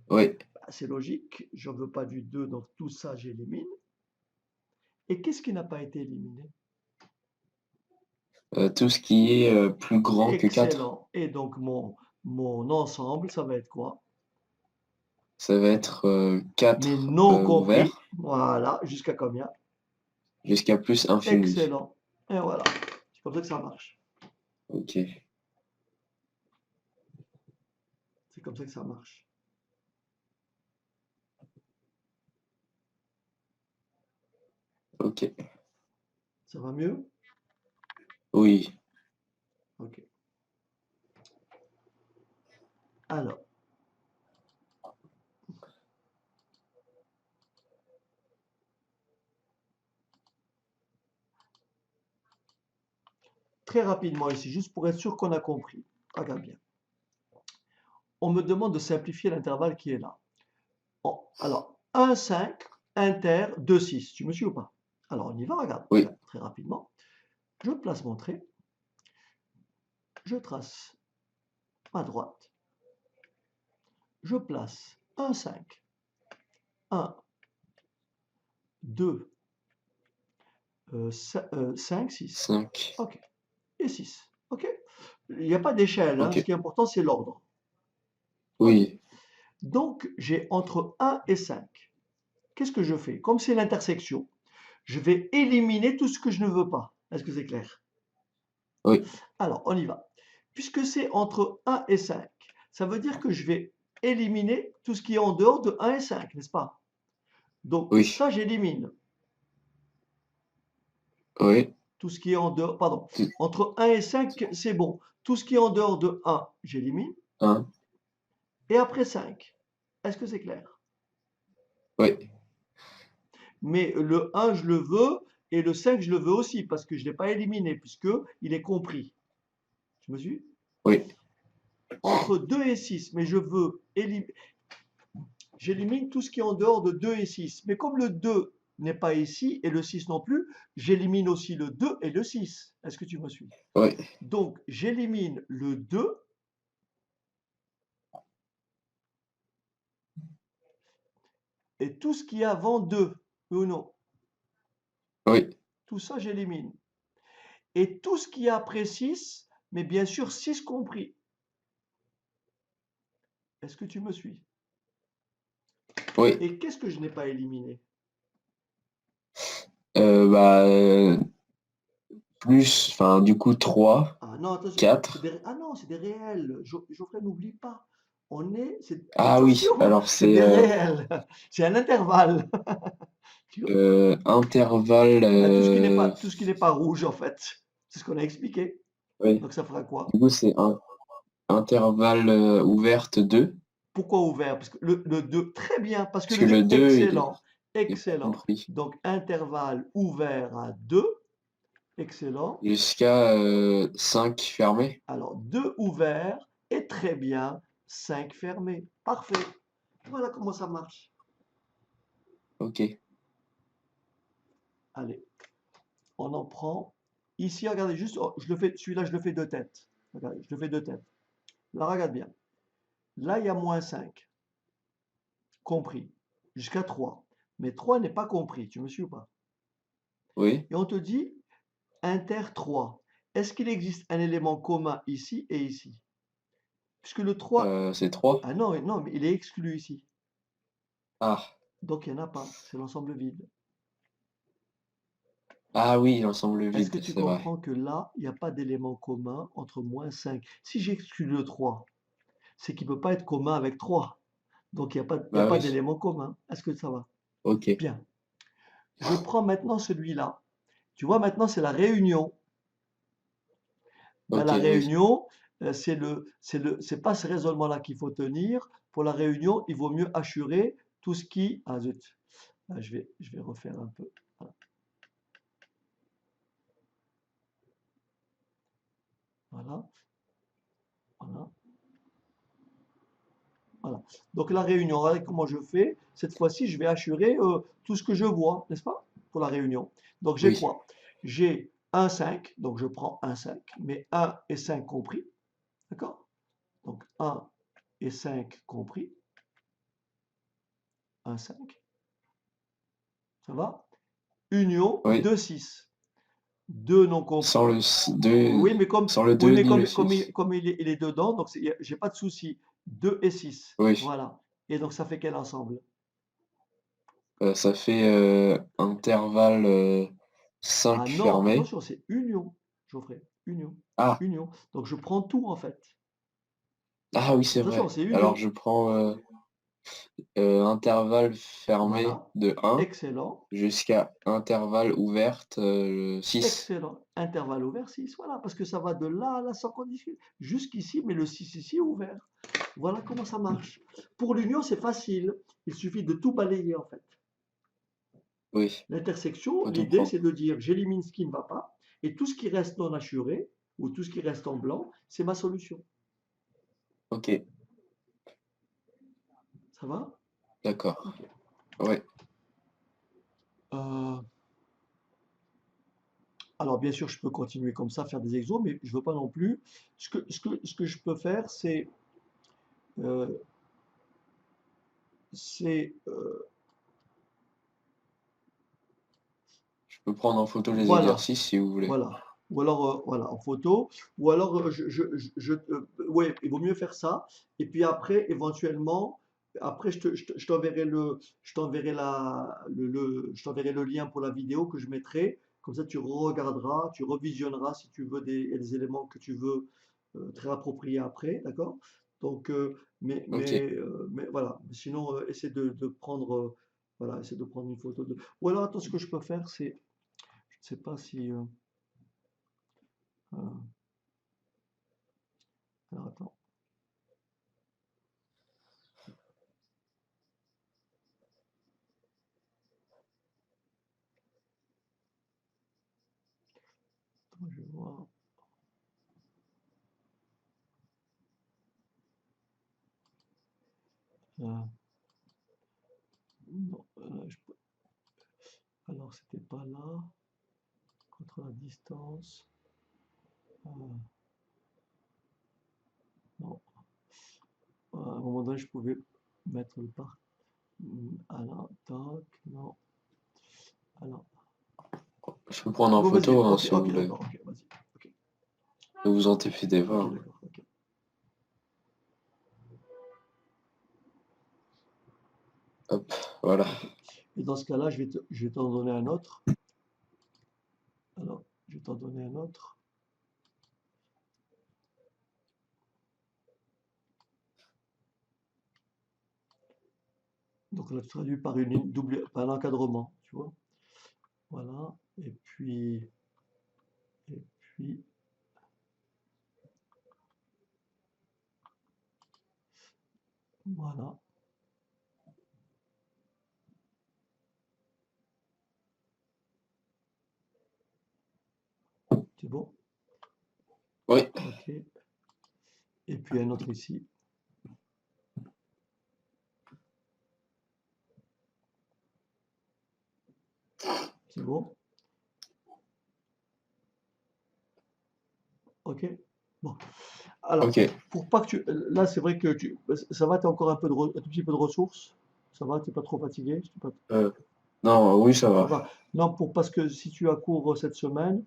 oui. Bah, c'est logique, j'en veux pas du 2, donc tout ça, j'élimine. Et qu'est-ce qui n'a pas été éliminé? Tout ce qui est plus grand que 4. Excellent. Et donc mon ensemble, ça va être quoi? Ça va être mais 4 non compris. ouvert Voilà, jusqu'à combien? jusqu'à plus infini. Excellent. Et voilà. C'est comme ça que ça marche. Ok, C'est comme ça que ça marche. ok. Ça va mieux? Oui, Ok. Alors, très rapidement ici, juste pour être sûr qu'on a compris. Regarde bien. On me demande de simplifier l'intervalle qui est là. Alors, 1, 5, inter, 2, 6. Tu me suis ou pas? Alors, on y va, regarde, oui, très rapidement. Je place mon trait. Je trace à droite. Je place 1, 5. 1, 2, 5, 6. 5. OK. Et 6. OK. Il n'y a pas d'échelle, hein. Ok, Ce qui est important, c'est l'ordre. OK. oui, Donc, j'ai entre 1 et 5. Qu'est-ce que je fais? Comme c'est l'intersection, je vais éliminer tout ce que je ne veux pas. Est-ce que c'est clair? oui, Alors, on y va. Puisque c'est entre 1 et 5, ça veut dire que je vais éliminer tout ce qui est en dehors de 1 et 5, n'est-ce pas? Donc, oui, ça, j'élimine. oui. Tout ce qui est en dehors, pardon, Tout- entre 1 et 5, c'est bon. Tout ce qui est en dehors de 1, j'élimine. Un, Et après 5, est-ce que c'est clair? oui, Mais le 1, je le veux, et le 5, je le veux aussi, parce que je ne l'ai pas éliminé, puisqu'il est compris. Tu me suis? oui, Entre 2 et 6, mais je veux éliminer. J'élimine tout ce qui est en dehors de 2 et 6. Mais comme le 2 n'est pas ici et le 6 non plus, j'élimine aussi le 2 et le 6. Est-ce que tu me suis? oui, Donc, j'élimine le 2 et tout ce qui est avant 2, ou non? oui, Tout ça, j'élimine. Et tout ce qui est après 6, mais bien sûr 6 compris. Est-ce que tu me suis? oui. Et qu'est-ce que je n'ai pas éliminé? Bah, plus, enfin, du coup, 3, Ah non, attention, 4. ah non, c'est des réels. Geoffrey, n'oublie pas. Ah oui, Attention, alors c'est c'est des réels. C'est un intervalle. intervalle. Bah, tout ce qui n'est pas rouge, en fait. C'est ce qu'on a expliqué. Oui, Donc, ça fera quoi? du coup, c'est un intervalle ouverte 2, Pourquoi ouvert? Parce que le 2, très bien, parce que parce le que 2, le 2, excellent. il est pas Excellent. compris. Donc, intervalle ouvert à 2, excellent. Jusqu'à 5 fermé. Alors, 2 ouverts et très bien, 5 fermés. Parfait. Voilà comment ça marche. Ok, Allez, on en prend. Ici, regardez juste, oh, je le fais, celui-là, je le fais de tête. Regardez, je le fais de tête. Là, regarde bien. Là, il y a moins 5, compris, jusqu'à 3. Mais 3 n'est pas compris, tu me suis ou pas? oui, Et on te dit inter 3. Est-ce qu'il existe un élément commun ici et ici? Puisque le 3, c'est 3. ah non, non, mais il est exclu ici. Ah, Donc, il n'y en a pas, c'est l'ensemble vide. ah oui, l'ensemble Est-ce que vide, tu c'est vrai. comprends que là, il n'y a pas d'élément commun entre moins 5? Si j'exclus le 3, c'est qu'il ne peut pas être commun avec 3. Donc, il y a Bah pas oui, d'élément commun. Est-ce que ça va? ok, Bien. Je prends maintenant celui-là. Tu vois, maintenant, c'est la réunion. Ben, ok, la oui. réunion, c'est pas ce raisonnement-là qu'il faut tenir. Pour la réunion, il vaut mieux assurer tout ce qui... Ah zut, ah, je vais refaire un peu. Voilà. Voilà. Voilà. Voilà. Donc la réunion, regardez comment je fais. Cette fois-ci, je vais assurer tout ce que je vois, n'est-ce pas? Pour la réunion. Donc j'ai Oui, quoi? J'ai un 5, donc je prends un 5, mais 1 et 5 compris. D'accord? Donc 1 et 5 compris. Un 5. Ça va? Union oui. 2 6. 2 non Sans compris. le 2, Oui, mais comme, sans le oui, 2 mais ni le comme, 6. il est dedans, donc j'ai pas de souci. 2 et 6. Oui, Voilà. Et donc ça fait quel ensemble? Ça fait, intervalle, 5 Ah non, fermé. attention, c'est union, Geoffrey, union, Ah! union. Donc je prends tout en fait. Ah oui, c'est Attention, vrai. c'est Alors union. je prends, intervalle fermé Voilà. de 1 Excellent. jusqu'à intervalle ouverte, 6. Excellent. Intervalle ouvert 6. Voilà, parce que ça va de là à là sans condition. Jusqu'ici, mais le 6 ici est ouvert. Voilà comment ça marche. Pour l'union, c'est facile. Il suffit de tout balayer en fait. Oui, L'intersection, faut tout l'idée, prendre. c'est de dire j'élimine ce qui ne va pas et tout ce qui reste non assuré ou tout ce qui reste en blanc, c'est ma solution. OK, Ça va? d'accord. Ok. Ouais. Euh, alors, bien sûr, je peux continuer comme ça, faire des exos, mais je veux pas non plus. Ce que je peux faire, euh, c'est Je peux prendre en photo les voilà. exercices si vous voulez. Voilà. Ou alors, voilà, en photo. Ou alors, ouais, il vaut mieux faire ça. Et puis après, éventuellement, après, je t'enverrai je t'enverrai le lien pour la vidéo que je mettrai. Comme ça, tu regarderas, tu revisionneras si tu veux il y a des éléments que tu veux très appropriés après, d'accord? Donc, OK. mais voilà. Sinon, essaie de prendre, voilà, essaie de prendre une photo de. Ou alors, attends, ce que je peux faire, c'est, je ne sais pas si. Euh, alors attends, je vais voir. Euh, non, alors c'était pas là. Contre la distance. Euh, non. À un moment donné, je pouvais mettre le parc. Alors, tac, non. Alors, Je peux prendre en bon, vas-y. photo, hein, Ok, si vous ok, voulez. d'accord. Ok, vas-y. Ok, Ne vous en défidez pas, ok, hein. d'accord. Ok. Hop, voilà. Ok. Et dans ce cas-là, je vais t'en donner un autre. Alors, je vais t'en donner un autre. Donc là, tu traduis par une double, par un encadrement, tu vois. Voilà. Et puis, voilà. C'est bon? Oui, Ok. Et puis un autre ici. C'est bon? Ok? Bon. Alors, OK. pour pas que tu. Là, c'est vrai que ça va, tu as encore un tout petit peu de ressources? Ça va, tu n'es pas trop fatigué? Heu, non, oui, ça Ça va. va. Non, parce que si tu as cours cette semaine,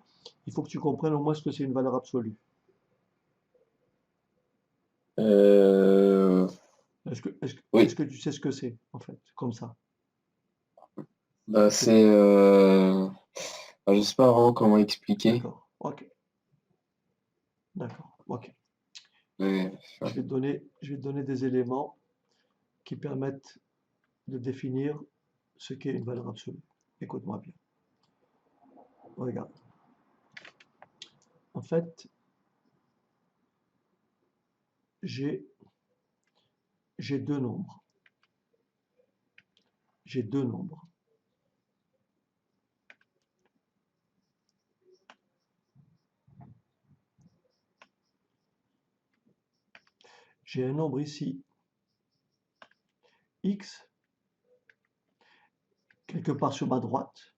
il faut que tu comprennes au moins ce que c'est une valeur absolue. Heu, Est-ce oui, que tu sais ce que c'est, en fait, comme ça? bah, Est-ce que, c'est, bah, je sais pas vraiment comment expliquer, d'accord, ok, d'accord, ok. mais Je vais te donner des éléments qui permettent de définir ce qu'est une valeur absolue. Écoute-moi bien. Regarde. En fait, j'ai j'ai deux nombres. J'ai deux nombres. J'ai un nombre ici, x, quelque part sur ma droite,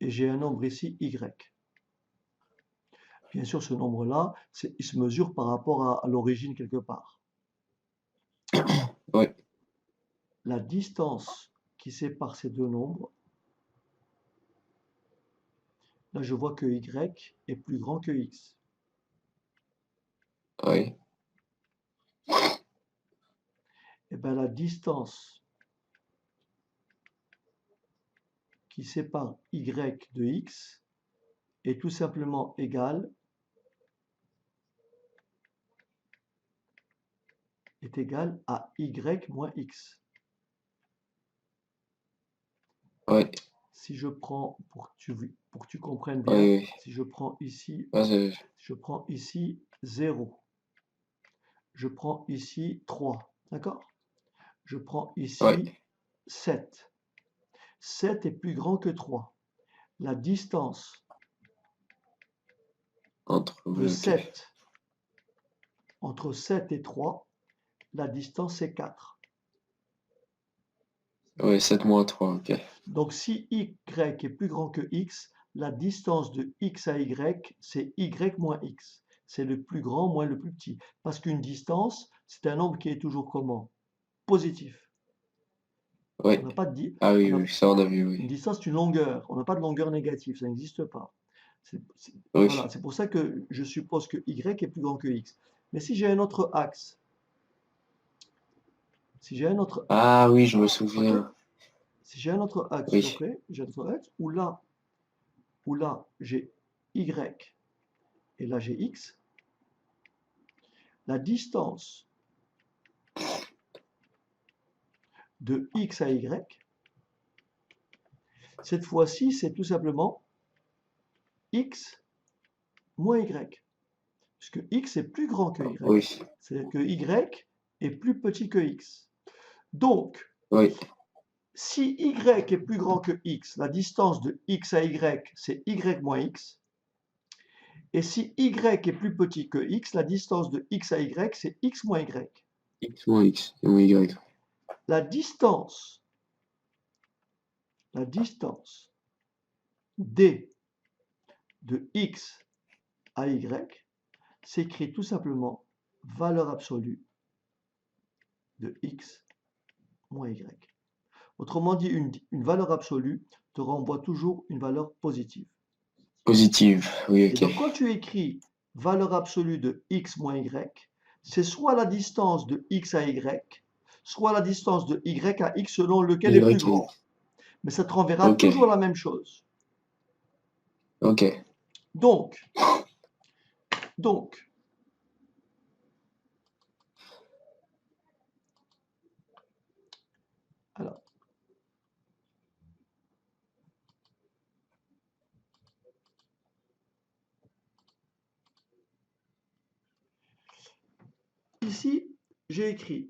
et j'ai un nombre ici, y. Bien sûr, ce nombre-là, il se mesure par rapport à l'origine quelque part. oui, La distance qui sépare ces deux nombres, là je vois que y est plus grand que x. oui, eh bien, la distance qui sépare y de x est tout simplement égale à y moins x. Ouais, Si je prends, pour que tu comprennes bien, ouais, ouais. si je prends ici, Ouais, 0, je prends ici 3, d'accord? Je prends ouais. ici 7. 7 est plus grand que 3. La distance Entre, de ouais, ok. 7, entre 7 et 3, la distance est 4. Ouais, 7 moins 3, ok. Donc si y est plus grand que x, la distance de x à y, c'est y moins x. C'est le plus grand moins le plus petit. Parce qu'une distance, c'est un nombre qui est toujours comment? Positif. On Ouais. n'a pas de Ah oui, on a, oui, ça on a vu, une oui. distance, c'est une longueur. On n'a pas de longueur négative, ça n'existe pas. Voilà, Oui. c'est pour ça que je suppose que y est plus grand que x. Mais si j'ai un autre axe, si j'ai un autre Ah axe, oui, je me ok? souviens. Si j'ai un autre axe, Oui. ok? J'ai un autre axe où là j'ai y et là j'ai x. La distance de x à y, cette fois-ci, c'est tout simplement x moins y, puisque x est plus grand que y. Oui. C'est-à-dire que y est plus petit que x. Donc, Oui. si y est plus grand que x, la distance de x à y, c'est y moins x. Et si y est plus petit que x, la distance de x à y, c'est x moins y. X moins X et moins Y. La distance, la distance d de x à y s'écrit tout simplement valeur absolue de x moins y. Autrement dit, une valeur absolue te renvoie toujours une valeur positive. Positive. Oui, Et ok. donc, quand tu écris valeur absolue de x moins y, c'est soit la distance de x à y, soit la distance de y à x selon lequel Y est plus et grand. Mais ça te renverra ok. toujours la même chose. Ok. Donc, donc, alors, ici, j'ai écrit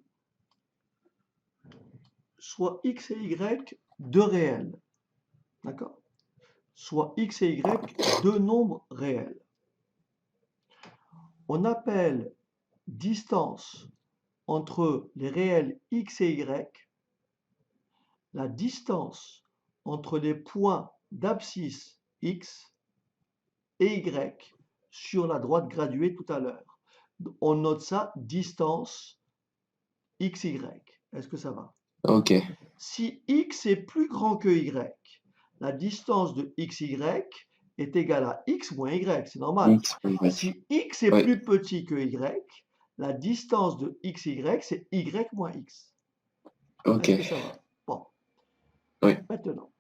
soit x et y deux réels, d'accord? Soit x et y deux nombres réels. On appelle distance entre les réels x et y la distance entre les points d'abscisse x et y sur la droite graduée tout à l'heure. On note ça distance xy. Est-ce que ça va? Ok. Si x est plus grand que y, la distance de xy est égale à x moins y, c'est normal. X moins Y. Si x est Ouais. plus petit que y, la distance de xy, c'est y moins x. Ok. Est-ce que ça va? Bon, Ouais. maintenant,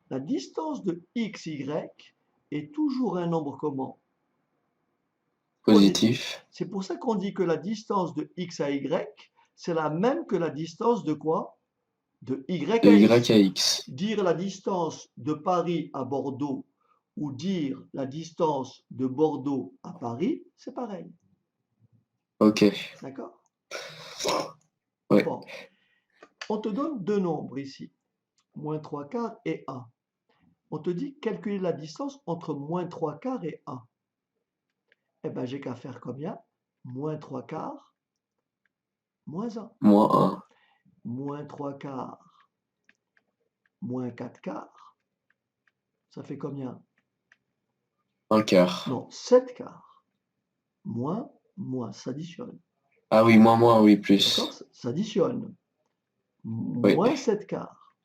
la distance de xy est toujours un nombre comment? Positif. Positif. C'est pour ça qu'on dit que la distance de x à y, c'est la même que la distance de quoi? De y De à Y x. à X. Dire la distance de Paris à Bordeaux ou dire la distance de Bordeaux à Paris, c'est pareil. Ok. D'accord? Ouais. Bon, on te donne deux nombres ici, moins 3 quarts et 1. On te dit calculer la distance entre moins 3 quarts et 1. Eh bien, j'ai qu'à faire combien? Moins 3 quarts, moins 1. Moins 1. Moins 3 quarts, moins 4 quarts, ça fait combien? Un quart. Non, 7 quarts. Moins, ça additionne. Ah oui, moins, oui, D'accord? plus. Ça additionne. Oui. Moins 7 quarts.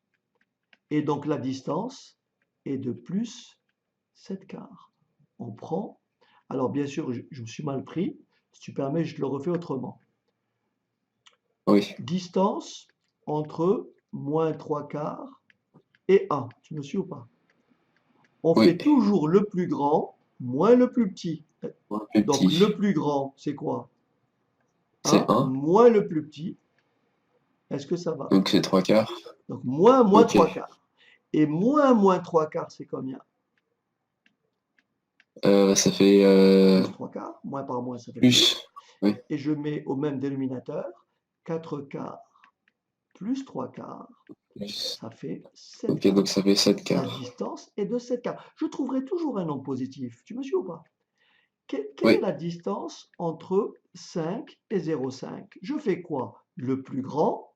Et donc la distance est de plus 7 quarts. On prend. Alors bien sûr, je me suis mal pris. Si tu permets, je le refais autrement. Oui, Distance entre moins 3 quarts et 1. Tu me suis ou pas? On oui. fait toujours le plus grand moins le plus petit. Moins plus Donc le petit. plus grand, c'est quoi? C'est 1 1. moins le plus petit. Est-ce que ça va? Donc c'est 3 quarts. Donc moins Ok. 3 quarts. Et moins 3 quarts, c'est combien? Ça fait Plus 3 quarts. Moins par moins, ça fait plus. plus. Oui, Et je mets au même dénominateur 4 quarts plus 3 quarts. plus. Ça fait 7 Ok, donc quarts. ça fait 7 La quarts. distance est de 7 quarts. Je trouverai toujours un nombre positif. Tu me suis ou pas? Quelle est Oui, la distance entre 5 et 0,5? Je fais quoi? Le plus grand?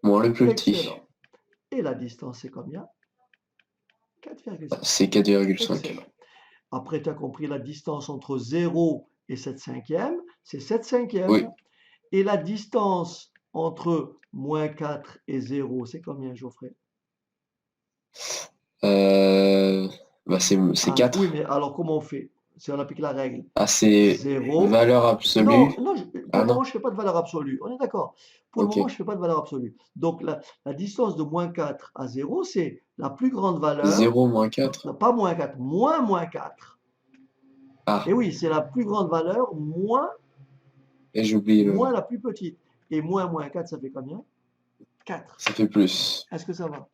moins le plus petit. Excellent. Et la distance, c'est combien? 4,5. C'est 4,5. Excellent. Après, tu as compris la distance entre 0 et 7 cinquièmes, c'est 7 cinquièmes. Oui. Et la distance entre moins 4 et 0, c'est combien, Geoffrey? Euh, Bah c'est Ah, oui, 4. mais alors comment on fait? Si on applique la règle. Ah, c'est 0. valeur Non, absolue. non, pour Ah le moment, non. je ne fais pas de valeur absolue. On est d'accord. Pour le Ok. moment, je ne fais pas de valeur absolue. Donc, la distance de moins 4 à 0, c'est la plus grande valeur. 0 moins 4. Non, pas moins 4, moins 4. Ah, Et oui, c'est la plus grande valeur et j'oublie le. moins la plus petite. Et moins 4, ça fait combien? 4. Ça fait plus. Est-ce que ça va?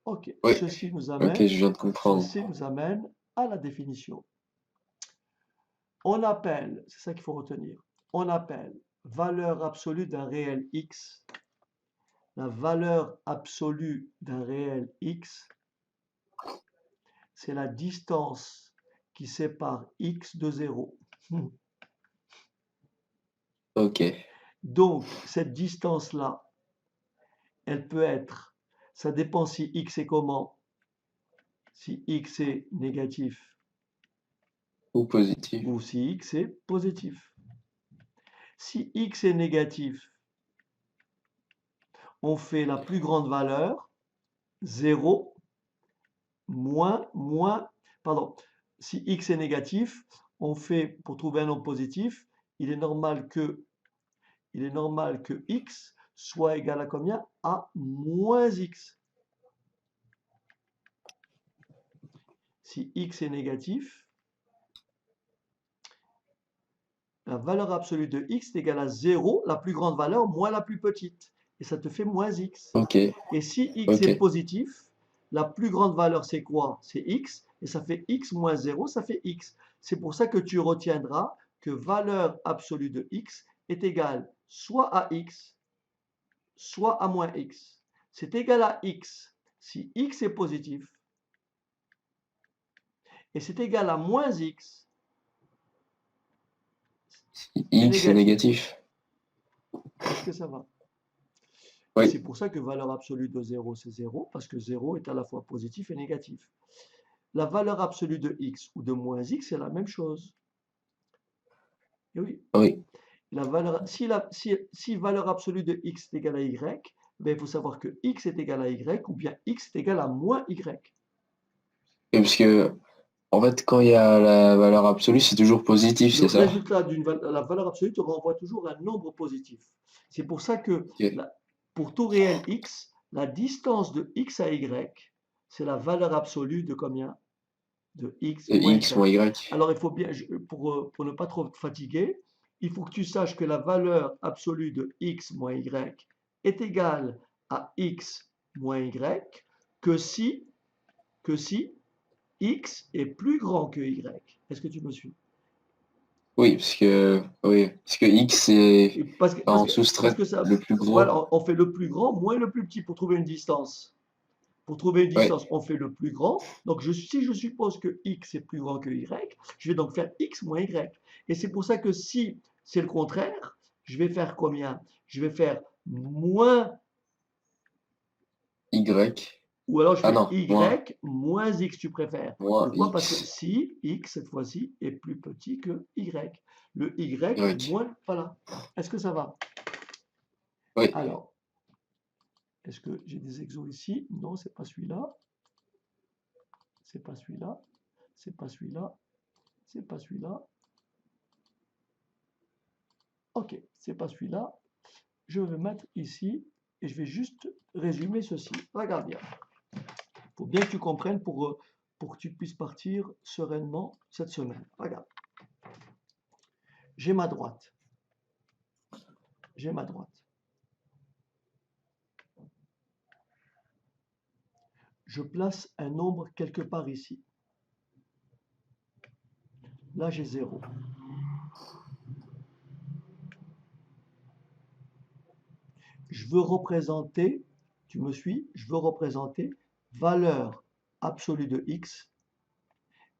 OK. Oui. Ok, je viens de comprendre. Ceci nous amène à la définition. On appelle, c'est ça qu'il faut retenir, on appelle valeur absolue d'un réel x, la valeur absolue d'un réel x, c'est la distance qui sépare x de 0. Ok. Donc, cette distance-là, elle peut être, ça dépend si x est comment, si x est négatif Ou positif. ou si x est positif. Si x est négatif, on fait la plus grande valeur, 0, pardon, si x est négatif, on fait, pour trouver un nombre positif, il est normal que, x soit égal à combien? À moins x. Si x est négatif, la valeur absolue de x est égale à 0, la plus grande valeur, moins la plus petite. Et ça te fait moins x. Ok. Et si x Ok. est positif, la plus grande valeur, c'est quoi? C'est x. Et ça fait x moins 0, ça fait x. C'est pour ça que tu retiendras que valeur absolue de x est égale soit à x, soit à moins x. C'est égal à x si x est positif. Et c'est égal à moins x Si c'est X est négatif. négatif. Est-ce que ça va? Et Oui. c'est pour ça que valeur absolue de 0, c'est 0, parce que 0 est à la fois positif et négatif. La valeur absolue de x ou de moins x, c'est la même chose. Et oui, Oui. si valeur absolue de x est égale à y, ben, il faut savoir que x est égal à y ou bien x est égal à moins y. Et parce que, en fait, quand il y a la valeur absolue, c'est toujours positif, Le c'est ça? résultat la valeur absolue te renvoie toujours un nombre positif. C'est pour ça que Ok. pour tout réel x, la distance de x à y, c'est la valeur absolue de combien? De x Et moins X y. moins Y. Alors, il faut bien, pour ne pas trop te fatiguer, il faut que tu saches que la valeur absolue de x moins y est égale à x moins y que si, que si x est plus grand que y. Est-ce que tu me suis? Oui, parce que X, c'est Et parce que, parce en que, parce soustrait que ça, le plus gros. voilà, on fait le plus grand moins le plus petit pour trouver une distance. Pour trouver une Ouais. distance, on fait le plus grand. Donc, si je suppose que x est plus grand que y, je vais donc faire x moins y. Et c'est pour ça que si c'est le contraire, je vais faire combien? Je vais faire moins, Y. ou alors je Ah fais non, y moins, moins x, tu préfères. moins Pourquoi? Parce que X. si x, cette fois-ci, est plus petit que y. Le y Y. moins, voilà. Est-ce que ça va? Oui. Alors, est-ce que j'ai des exos ici? Non, c'est pas celui-là. C'est pas celui-là. C'est pas celui-là. C'est pas celui-là. Ok, c'est pas celui-là. je vais mettre ici et je vais juste résumer ceci. Regarde bien. Il faut bien que tu comprennes pour que tu puisses partir sereinement cette semaine. Regarde. J'ai ma droite. J'ai ma droite. Je place un nombre quelque part ici. Là, j'ai 0. Je veux représenter, tu me suis, je veux représenter valeur absolue de x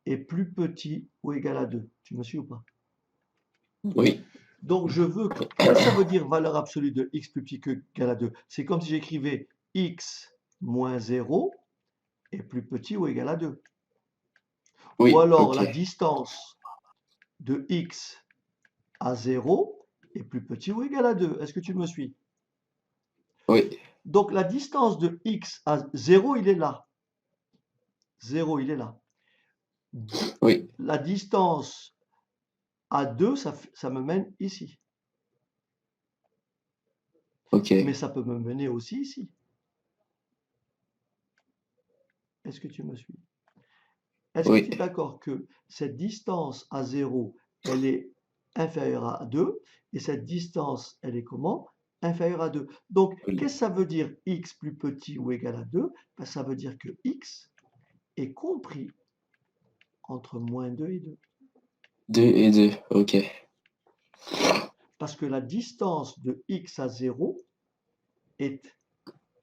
est plus petit ou égal à 2. Tu me suis ou pas? Oui. Donc, je veux que... Qu'est-ce que ça veut dire valeur absolue de x plus petit que égal à 2? C'est comme si j'écrivais x moins 0 est plus petit ou égal à 2. Ou Oui, alors, ok. la distance de x à 0 est plus petit ou égal à 2. Est-ce que tu me suis? Oui, Donc, la distance de x à 0, il est là. 0, il est là. oui, La distance à 2, ça me mène ici. ok. Mais ça peut me mener aussi ici. Est-ce que tu me suis? Est-ce que Oui, tu es d'accord que cette distance à 0, elle est inférieure à 2, et cette distance, elle est comment? Inférieure à 2. Donc, oui. qu'est-ce que ça veut dire x plus petit ou égal à 2? Ben, ça veut dire que x est compris entre moins 2 et 2. 2 et 2, ok. Parce que la distance de x à 0 est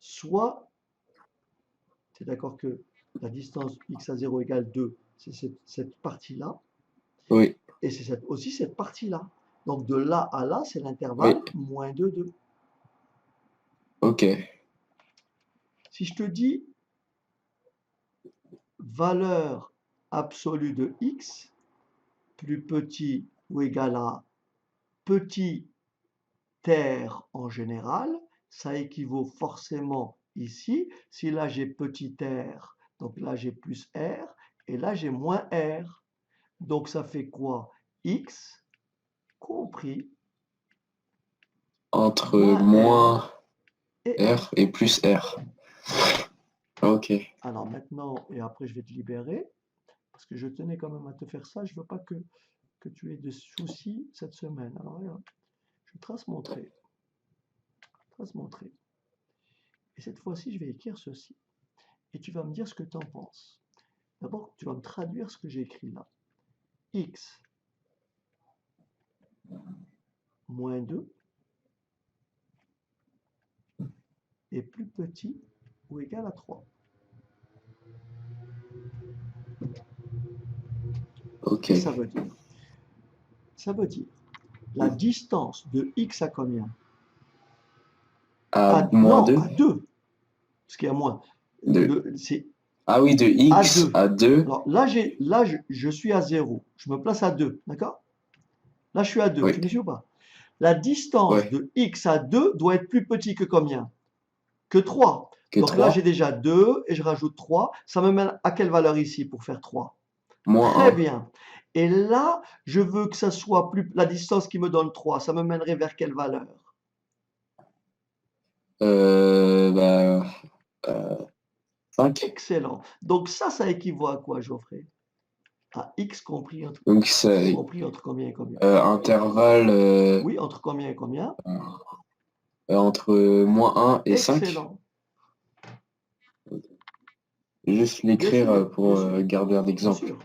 soit, tu es d'accord que la distance x à 0 égale 2, c'est cette partie-là, Oui, et c'est aussi cette partie-là. Donc de là à là, c'est l'intervalle oui, moins 2, 2. ok. Si je te dis valeur absolue de x plus petit ou égal à petit r en général, ça équivaut forcément ici. Si là j'ai petit r, donc là j'ai plus r, et là j'ai moins r. Donc ça fait quoi? X compris Entre moins r moins et R r. et plus R. Ok, Alors maintenant, et après je vais te libérer, parce que je tenais quand même à te faire ça, je ne veux pas que tu aies de soucis cette semaine. Alors regarde, je trace mon trait, trace mon trait. Et cette fois-ci, je vais écrire ceci. Et tu vas me dire ce que tu en penses. D'abord, tu vas me traduire ce que j'ai écrit là. X moins 2 est plus petit ou égal à 3. ok. Qu'est-ce que ça veut dire? Ça veut dire la distance de x à combien? À moins Non, 2. à 2. Parce qu'il y a moins. C'est Ah oui, de à X 2. à 2. Alors là je suis à 0. Je me place à 2. D'accord? Là, je suis à 2. Oui, Tu me suis ou pas? La distance ouais. de x à 2 doit être plus petit que combien? Que 3. Que Donc là, j'ai 3. déjà 2 et je rajoute 3. Ça me mène à quelle valeur ici pour faire 3? Moins Très 1. bien. Et là, je veux que ça soit plus la distance qui me donne 3. Ça me mènerait vers quelle valeur? Bah, euh, 5. Excellent. Donc ça équivaut à quoi, Geoffrey? À x Donc, c'est compris entre combien et combien? intervalle Oui, entre combien et combien? entre moins 1 et 5. Excellent. Juste Bien l'écrire sûr, bien pour sûr, garder un bien exemple. sûr.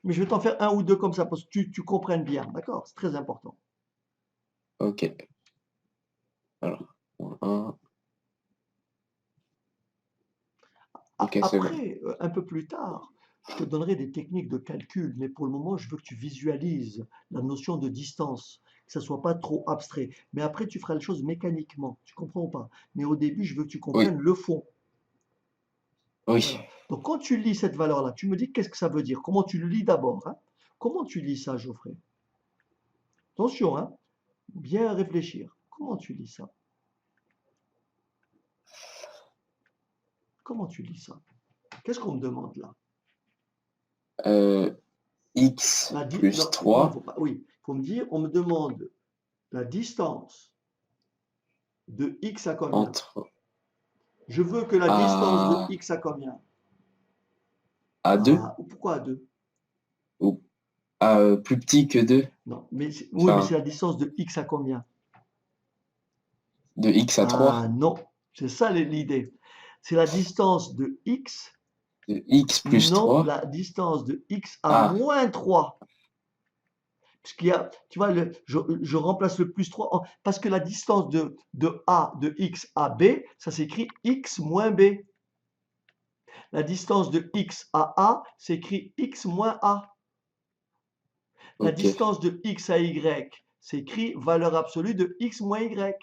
Mais je vais t'en faire un ou deux comme ça pour que tu comprennes bien. D'accord? C'est très important. Ok. Alors, moins 1. Ok, c'est bon. Après, un peu plus tard, je te donnerai des techniques de calcul, mais pour le moment, je veux que tu visualises la notion de distance, que ça soit pas trop abstrait. Mais après, tu feras les choses mécaniquement. Tu comprends ou pas? Mais au début, je veux que tu Oui, comprennes le fond. oui. Voilà. Donc, quand tu lis cette valeur-là, tu me dis qu'est-ce que ça veut dire? Comment tu le lis d'abord, hein? Comment tu lis ça, Geoffrey? Attention, hein? Bien réfléchir. Comment tu lis ça? Comment tu lis ça? Qu'est-ce qu'on me demande là? X plus Non, non, 3. faut pas. Oui, faut me dire, on me demande la distance De x à combien? Entre Je veux que la distance de à, x à combien? à 2 Pourquoi à 2? ou à plus petit que 2. Non, mais oui, mais c'est Enfin, la distance de x à combien? de x à 3. Non, c'est ça l'idée. C'est la distance de x, De x plus non 3. la distance de x à Ah, moins 3. Puisqu'il y a, tu vois, je remplace le plus 3 parce que la distance de x à b, ça s'écrit x moins b. La distance de x à a s'écrit x moins a. La ok. distance de x à y s'écrit valeur absolue de x moins y.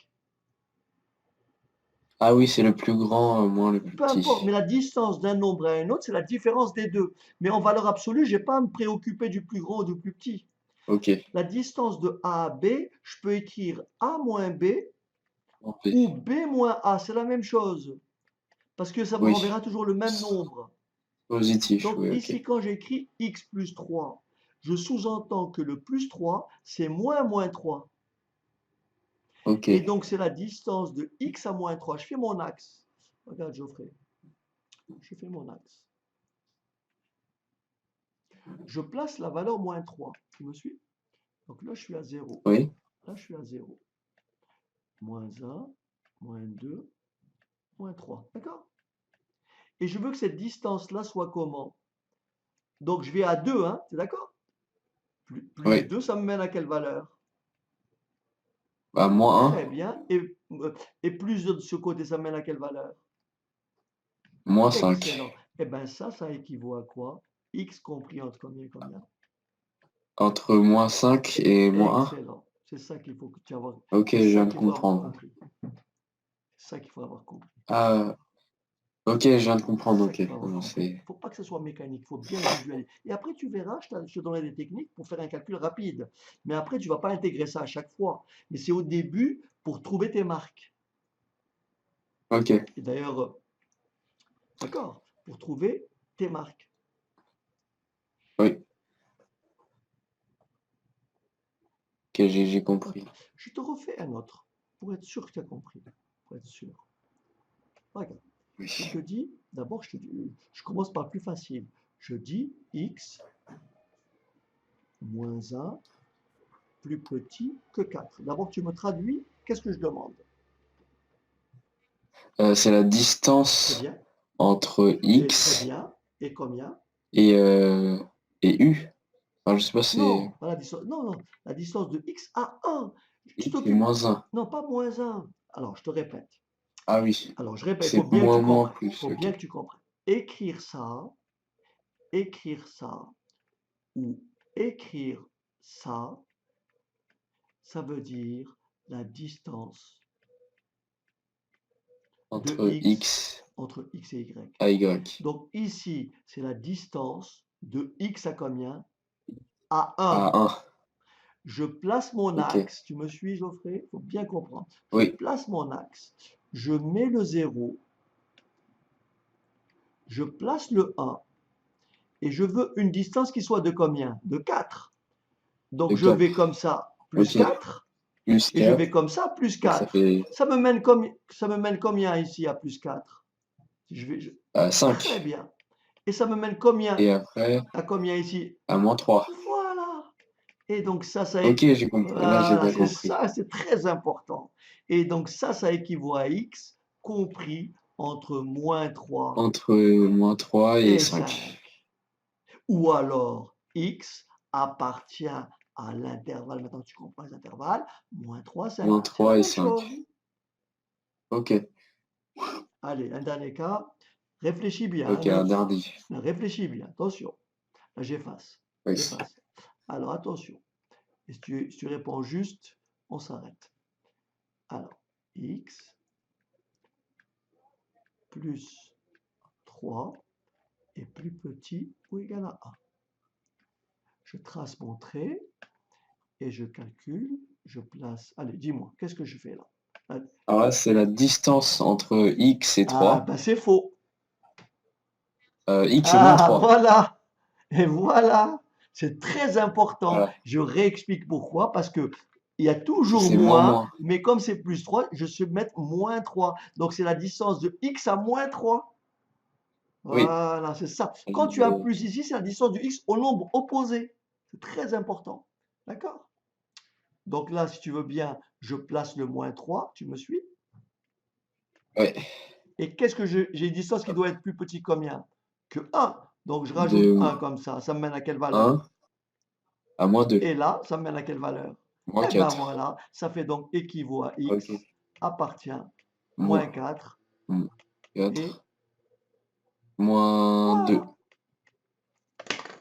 Ah oui, c'est le plus grand moins le plus Peu importe, mais petit. la distance d'un nombre à un autre, c'est la différence des deux. Mais en valeur absolue, je n'ai pas à me préoccuper du plus grand ou du plus petit. Ok. La distance de A à B, je peux écrire A moins B En P. ou B moins A, c'est la même chose, parce que ça me Oui. renverra toujours le même nombre. Positif, Donc oui, ok. ici, quand j'écris x plus 3, je sous-entends que le plus 3, c'est moins 3. Ok. Et donc, c'est la distance de x à moins 3. Je fais mon axe. Regarde, Geoffrey. Je fais mon axe. Je place la valeur moins 3. Tu me suis? Donc là, je suis à 0. Oui. Là, je suis à 0. Moins 1, moins 2, moins 3. D'accord? Et je veux que cette distance-là soit comment? Donc, je vais à 2, hein? Tu es d'accord? Plus Oui. 2, ça me mène à quelle valeur? Bah, moins Très 1. bien. Et plus de ce côté, ça me mène à quelle valeur? Moins 5. Excellent. Eh bien, ça équivaut à quoi? X compris entre combien et combien? Entre moins 5 et moins 1. Excellent. C'est ça qu'il faut que tu avoir. Ok, C'est je ça viens de qu'il faut avoir comprendre. compris. C'est ça qu'il faut avoir compris. Ah, ok, je viens de C'est comprendre, ça ok. qu'il faut avoir Non, compris. Il c'est... ne faut pas que ce soit mécanique, il faut bien visualiser. Et après, tu verras, je te donnerai des techniques pour faire un calcul rapide. Mais après, tu ne vas pas intégrer ça à chaque fois. Mais c'est au début pour trouver tes marques. Ok, Et d'ailleurs, d'accord, pour trouver tes marques. oui, ok, j'ai Ok. compris. Je te refais un autre pour être sûr que tu as compris. Pour être sûr. Regarde. Je Oui. te dis, d'abord, je commence par le plus facile. Je dis x moins 1 plus petit que 4. D'abord, tu me traduis, qu'est-ce que je demande? C'est la Très distance bien. entre Et très X bien. Et combien? et, euh, et U. Enfin, je sais pas, c'est Non, pas la distance. Non, non. La distance de x à 1. Tu X et t'occupes. moins 1. Non, pas moins 1. Alors, je te répète. Ah oui, Alors, je répète, il faut c'est bien que tu moins comprennes. Il plus, faut bien ok. que tu comprennes. Écrire ça ou écrire ça, ça veut dire la distance de Entre x X entre x et y. et Y. Donc ici, c'est la distance de x à combien? À 1. À 1. Je place mon Ok, axe. Tu me suis, Geoffrey? Il faut bien comprendre. Je oui, place mon axe. Je mets le 0. Je place le 1. Et je veux une distance qui soit de combien? De 4. Donc de je 4. vais comme ça, plus Ok, 4. plus Et je vais 4. comme ça, plus Donc ça 4. fait Ça me mène combien ici à plus 4? Très 5. bien. Et ça me mène combien Et après, à combien ici? à moins 3. Voilà. Et donc ça Ok, j'ai compris. Là, j'ai voilà, bien c'est compris. ça, c'est très important. Et donc ça équivaut à x compris entre moins 3 Entre moins 3 et et 5. 5. Ou alors x appartient à l'intervalle, maintenant tu comprends les intervalles, moins 3, 5. Moins C'est la 3 et même 5. chose. Ok, Allez, un dernier cas. Réfléchis bien, ok, un ne, dernier. réfléchis bien, attention. Là, j'efface, Oui. j'efface. Alors attention. Et si tu réponds juste, on s'arrête. Alors, x plus 3 est plus petit ou égal à 1. Je trace mon trait et je calcule, je place. Allez, dis-moi, qu'est-ce que je fais là? Allez. Alors là, c'est la distance entre X et Ah, 3. ben c'est faux. X et moins Ah, 3. voilà. Et voilà. C'est très important. Voilà. Je réexplique pourquoi. Parce que Il y a toujours C'est moins moins, moins. mais comme c'est plus 3, je vais mettre moins 3. Donc c'est la distance de x à moins 3. Oui. Voilà, c'est ça. Quand tu as Je plus ici, c'est la distance du x au nombre opposé. C'est très important. D'accord? Donc là, si tu veux bien, je place le moins 3. Tu me suis? ouais, Et qu'est-ce que j'ai une distance qui doit être plus petit combien? Que 1. Donc je rajoute de 1 comme ça. Ça me mène à quelle valeur? 1 à moins 2, Et là, ça me mène à quelle valeur? moins Eh ben 4. voilà, ça fait donc équivaut à OK. x appartient moins Moins 4 et 4, moins 2. voilà.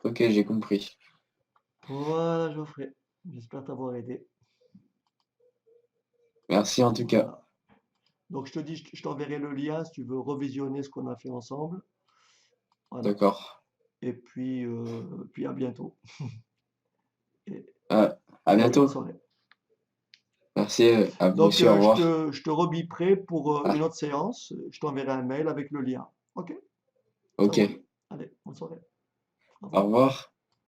OK, j'ai compris. Voilà, Geoffrey. J'espère t'avoir aidé. Merci en tout cas. Voilà. Donc je te dis, je t'enverrai le lien si tu veux revisionner ce qu'on a fait ensemble. Voilà. D'accord. Puis à bientôt. Et À allez, bonne bientôt. soirée. Merci, à vous Donc aussi, au revoir. je te rebiperai pour Ah, une autre séance. Je t'enverrai un mail avec le lien. OK? Ça roule? OK. Allez, bonne soirée. Au Au revoir. revoir.